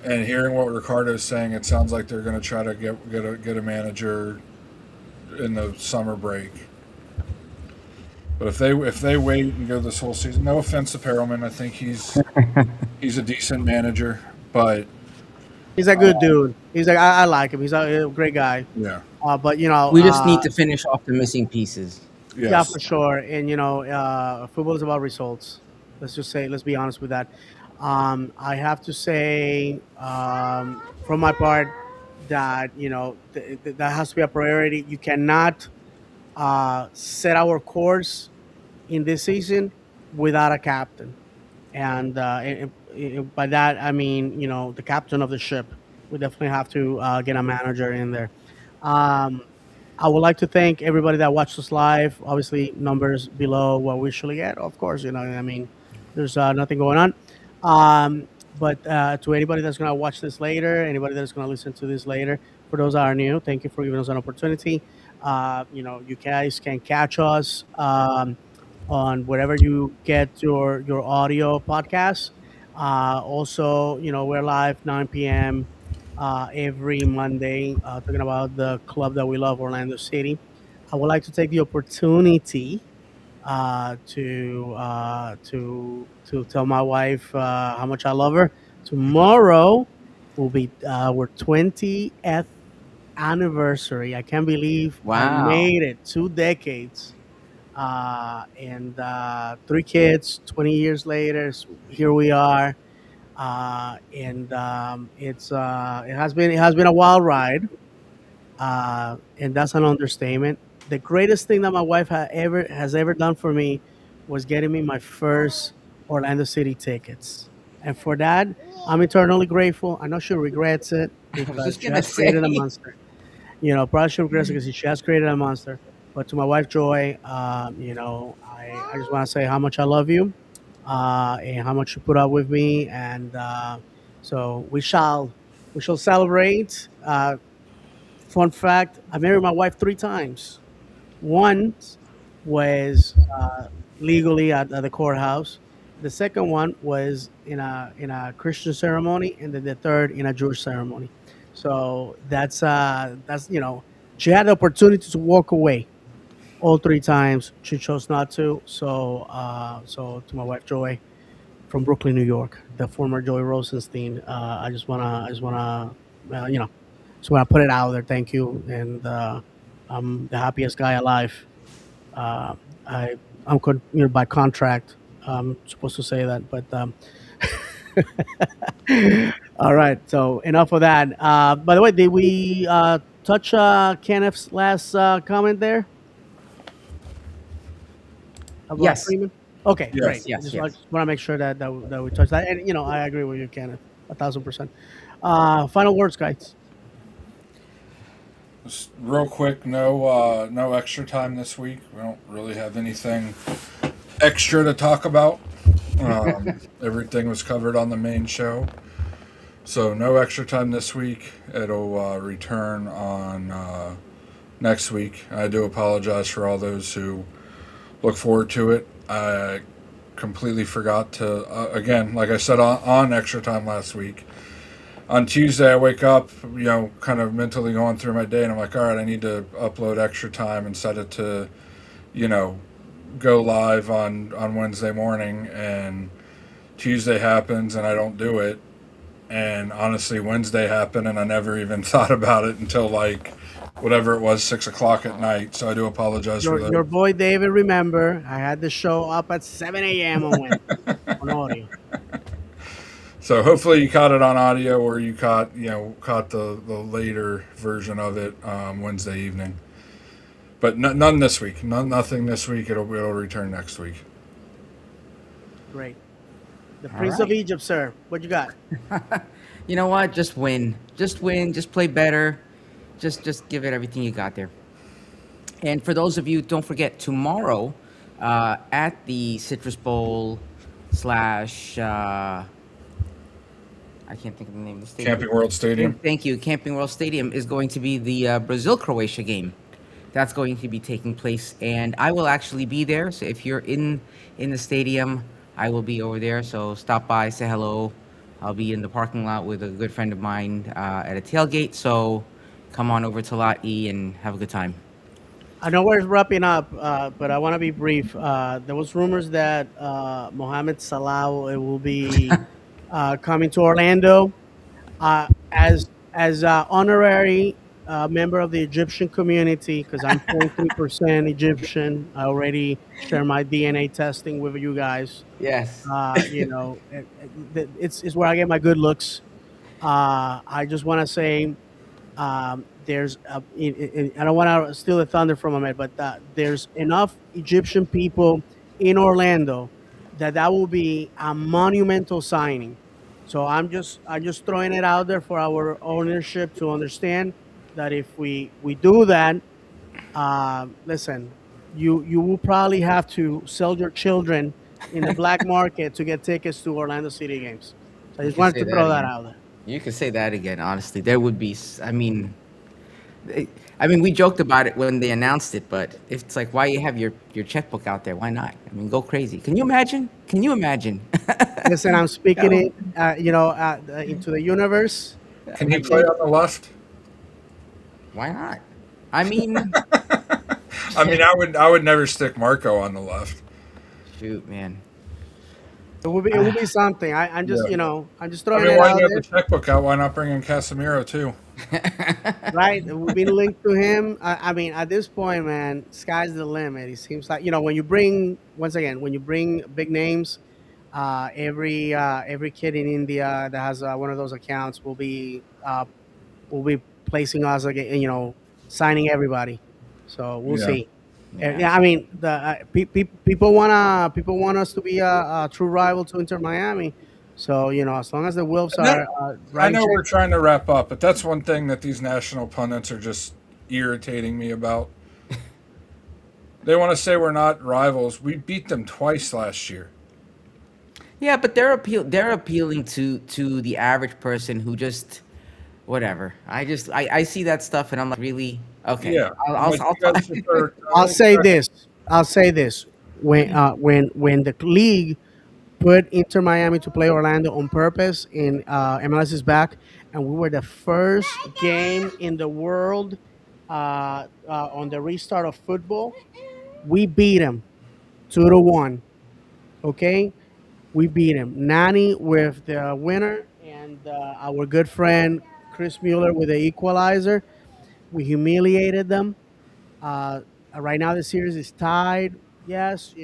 [SPEAKER 3] And hearing what Ricardo's saying, it sounds like they're going to try to get a manager in the summer break. But if they wait and go this whole season, no offense to Perelman, I think he's a decent manager, but
[SPEAKER 2] He's a good dude. He's like I like him. He's a great guy.
[SPEAKER 3] yeah,
[SPEAKER 2] But
[SPEAKER 1] We just need to finish off the missing pieces.
[SPEAKER 3] yes.
[SPEAKER 2] yeah, for sure. And football is about results. Let's be honest with that. I have to say, from my part, that that has to be a priority. You cannot set our course in this season without a captain, and by that I mean the captain of the ship. We definitely have to get a manager in there. Um, I would like to thank everybody that watched us live. Obviously, numbers below what we usually get. Of course, I mean, there's nothing going on. But to anybody that's going to watch this later, anybody that's going to listen to this later, for those that are new, thank you for giving us an opportunity. You guys can catch us on wherever you get your audio podcasts. Also, we're live 9 p.m. Every Monday, talking about the club that we love, Orlando City. I would like to take the opportunity to tell my wife how much I love her. Tomorrow will be our 20th anniversary. I can't believe I
[SPEAKER 1] Wow.
[SPEAKER 2] made it 2 decades and 3 kids. 20 years later, here we are. And it has been a wild ride, and that's an understatement. The greatest thing that my wife has ever done for me was getting me my first Orlando City tickets, and for that, I'm eternally grateful. I know she regrets it
[SPEAKER 1] I was
[SPEAKER 2] because
[SPEAKER 1] just
[SPEAKER 2] she
[SPEAKER 1] gonna
[SPEAKER 2] has created a
[SPEAKER 1] say.
[SPEAKER 2] monster. Probably she regrets it because she has created a monster. But to my wife Joy, I just want to say how much I love you, and how much you put up with me, and so we shall celebrate. Fun fact: I married my wife 3 times. Once was legally at the courthouse. The second one was in a Christian ceremony, and then the third in a Jewish ceremony. So that's she had the opportunity to walk away all three times. She chose not to. So to my wife Joy from Brooklyn, New York, the former Joy Rosenstein. Just wanna put it out there. Thank you, and I'm the happiest guy alive. Uh, by contract, I'm supposed to say that, but all right. So enough of that. By the way, did we touch Kenneth's last comment there about
[SPEAKER 1] Yes.
[SPEAKER 2] Freeman? Okay, great.
[SPEAKER 3] Yes.
[SPEAKER 1] Yes.
[SPEAKER 2] I
[SPEAKER 1] Yes.
[SPEAKER 2] just want to make sure that we touch that, and I agree with you, Kenneth, 1,000%. Final words, guys.
[SPEAKER 3] Just real quick, no extra time this week. We don't really have anything extra to talk about. Everything was covered on the main show, so no extra time this week. It'll return on next week. I do apologize for all those who look forward to it. I completely forgot to again, like I said on extra time last week. On Tuesday, I wake up, kind of mentally going through my day, and I'm like, all right, I need to upload extra time and set it to, you know, go live on Wednesday morning. And Tuesday happens, and I don't do it. And honestly, Wednesday happened, and I never even thought about it until like whatever it was, 6 o'clock at night. So I do apologize for
[SPEAKER 2] Your
[SPEAKER 3] that.
[SPEAKER 2] boy David, remember, I had the show up at 7 a.m. on Wednesday on audio.
[SPEAKER 3] So hopefully you caught it on audio, or you caught the later version of it Wednesday evening. But none this week. Nothing this week. It'll return next week.
[SPEAKER 2] Great. The
[SPEAKER 1] All
[SPEAKER 2] Prince of
[SPEAKER 1] right.
[SPEAKER 2] Egypt, sir. What you got?
[SPEAKER 1] You know what? Just win. Just win. Just play better. Just give it everything you got there. And for those of you, don't forget tomorrow at the Citrus Bowl slash I can't think of the name of the stadium.
[SPEAKER 3] Camping World Stadium.
[SPEAKER 1] Thank you. Camping World Stadium is going to be the Brazil-Croatia game. That's going to be taking place, and I will actually be there. So if you're in the stadium, I will be over there. So stop by, say hello. I'll be in the parking lot with a good friend of mine at a tailgate. So come on over to Lot E and have a good time.
[SPEAKER 2] I know we're wrapping up, but I want to be brief. There was rumors that Mohamed Salah will be coming to Orlando as honorary member of the Egyptian community, because I'm 0.3% Egyptian. I already share my DNA testing with you guys.
[SPEAKER 1] Yes.
[SPEAKER 2] It's where I get my good looks. I just want to say there's I don't want to steal the thunder from Ahmed, but there's enough Egyptian people in Orlando that will be a monumental signing. So I'm just throwing it out there for our ownership to understand that if we do that, listen, you will probably have to sell your children in the black market to get tickets to Orlando City games. So I just
[SPEAKER 1] can
[SPEAKER 2] wanted
[SPEAKER 1] say
[SPEAKER 2] to
[SPEAKER 1] that
[SPEAKER 2] throw that
[SPEAKER 1] again.
[SPEAKER 2] out there.
[SPEAKER 1] You could say that again. Honestly, there would be. I mean, we joked about it when they announced it, but it's like, why you have your checkbook out there? Why not? I mean, go crazy. Can you imagine? Can you imagine?
[SPEAKER 2] Listen, I'm speaking
[SPEAKER 1] No.
[SPEAKER 2] it, into the universe.
[SPEAKER 3] Can he play on the left?
[SPEAKER 1] Why not? I mean,
[SPEAKER 3] I mean, I would never stick Marco on the left.
[SPEAKER 1] shoot, man.
[SPEAKER 2] It will be something. I'm just,
[SPEAKER 3] Yeah.
[SPEAKER 2] I'm just
[SPEAKER 3] I
[SPEAKER 2] throwing
[SPEAKER 3] mean,
[SPEAKER 2] it
[SPEAKER 3] why
[SPEAKER 2] out
[SPEAKER 3] you have
[SPEAKER 2] there,
[SPEAKER 3] the checkbook out? Why not bring in Casemiro too?
[SPEAKER 2] right? We've been linked to him. I mean, at this point, man, sky's the limit. It seems like when you bring when you bring big names, every kid in India that has one of those accounts will be placing us again, signing everybody. So we'll
[SPEAKER 3] Yeah.
[SPEAKER 2] see.
[SPEAKER 1] Yeah.
[SPEAKER 2] Yeah, I mean, people want us to be a true rival to Inter Miami. So as long as the Wolves
[SPEAKER 3] And that-
[SPEAKER 2] are
[SPEAKER 3] I
[SPEAKER 2] writing
[SPEAKER 3] know we're
[SPEAKER 2] checks,
[SPEAKER 3] trying to wrap up, but that's one thing that these national pundits are just irritating me about. They want to say we're not rivals. We beat them twice last year.
[SPEAKER 1] Yeah, but they're appealing to the average person who just whatever. I see that stuff and I'm like, really? Okay.
[SPEAKER 3] Yeah.
[SPEAKER 1] I'll
[SPEAKER 3] Like, you guys just are-
[SPEAKER 2] I'll say this: I'll say this: when the league put Inter Miami to play Orlando on purpose in MLS is back, and we were the first game in the world on the restart of football. We beat them 2-1. Okay, we beat him. Nani with the winner, and our good friend Chris Mueller with the equalizer. We humiliated them. Right now, the series is tied. Yes,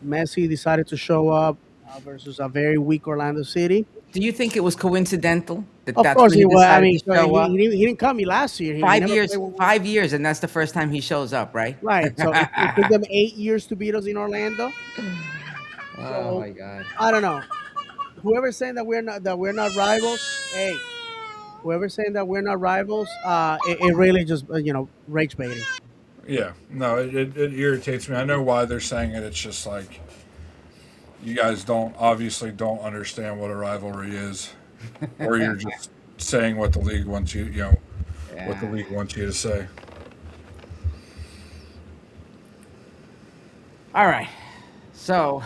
[SPEAKER 2] Messi decided to show up versus a very weak Orlando City.
[SPEAKER 1] Do you think it was coincidental that
[SPEAKER 2] Of
[SPEAKER 1] that's
[SPEAKER 2] course,
[SPEAKER 1] when he
[SPEAKER 2] he was. I
[SPEAKER 1] decided
[SPEAKER 2] mean,
[SPEAKER 1] to show up?
[SPEAKER 2] he didn't come me last year. He
[SPEAKER 1] Five
[SPEAKER 2] never
[SPEAKER 1] years,
[SPEAKER 2] played with.
[SPEAKER 1] 5 years, and that's the first time he shows up, right?
[SPEAKER 2] Right. So it took them 8 years to beat us in Orlando.
[SPEAKER 1] Oh
[SPEAKER 2] So
[SPEAKER 1] my God.
[SPEAKER 2] I don't know. Whoever's saying that we're not rivals, hey, whoever's saying that we're not rivals, it really just rage baiting.
[SPEAKER 3] Yeah, no, it irritates me. I know why they're saying it. It's just like you guys don't obviously don't understand what a rivalry is, or you're just saying what the league wants you, what the
[SPEAKER 1] Yeah.
[SPEAKER 3] league wants you to say.
[SPEAKER 1] All right. So,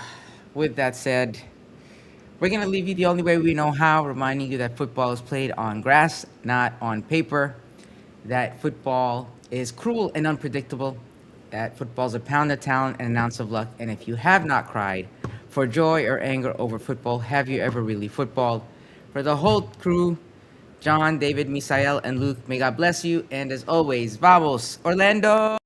[SPEAKER 1] with that said, we're going to leave you the only way we know how, reminding you that football is played on grass, not on paper, that football is cruel and unpredictable, that football's a pound of talent and an ounce of luck. And if you have not cried for joy or anger over football, have you ever really footballed? For the whole crew, John, David, Misael, and Luke, may God bless you. And as always, vamos, Orlando!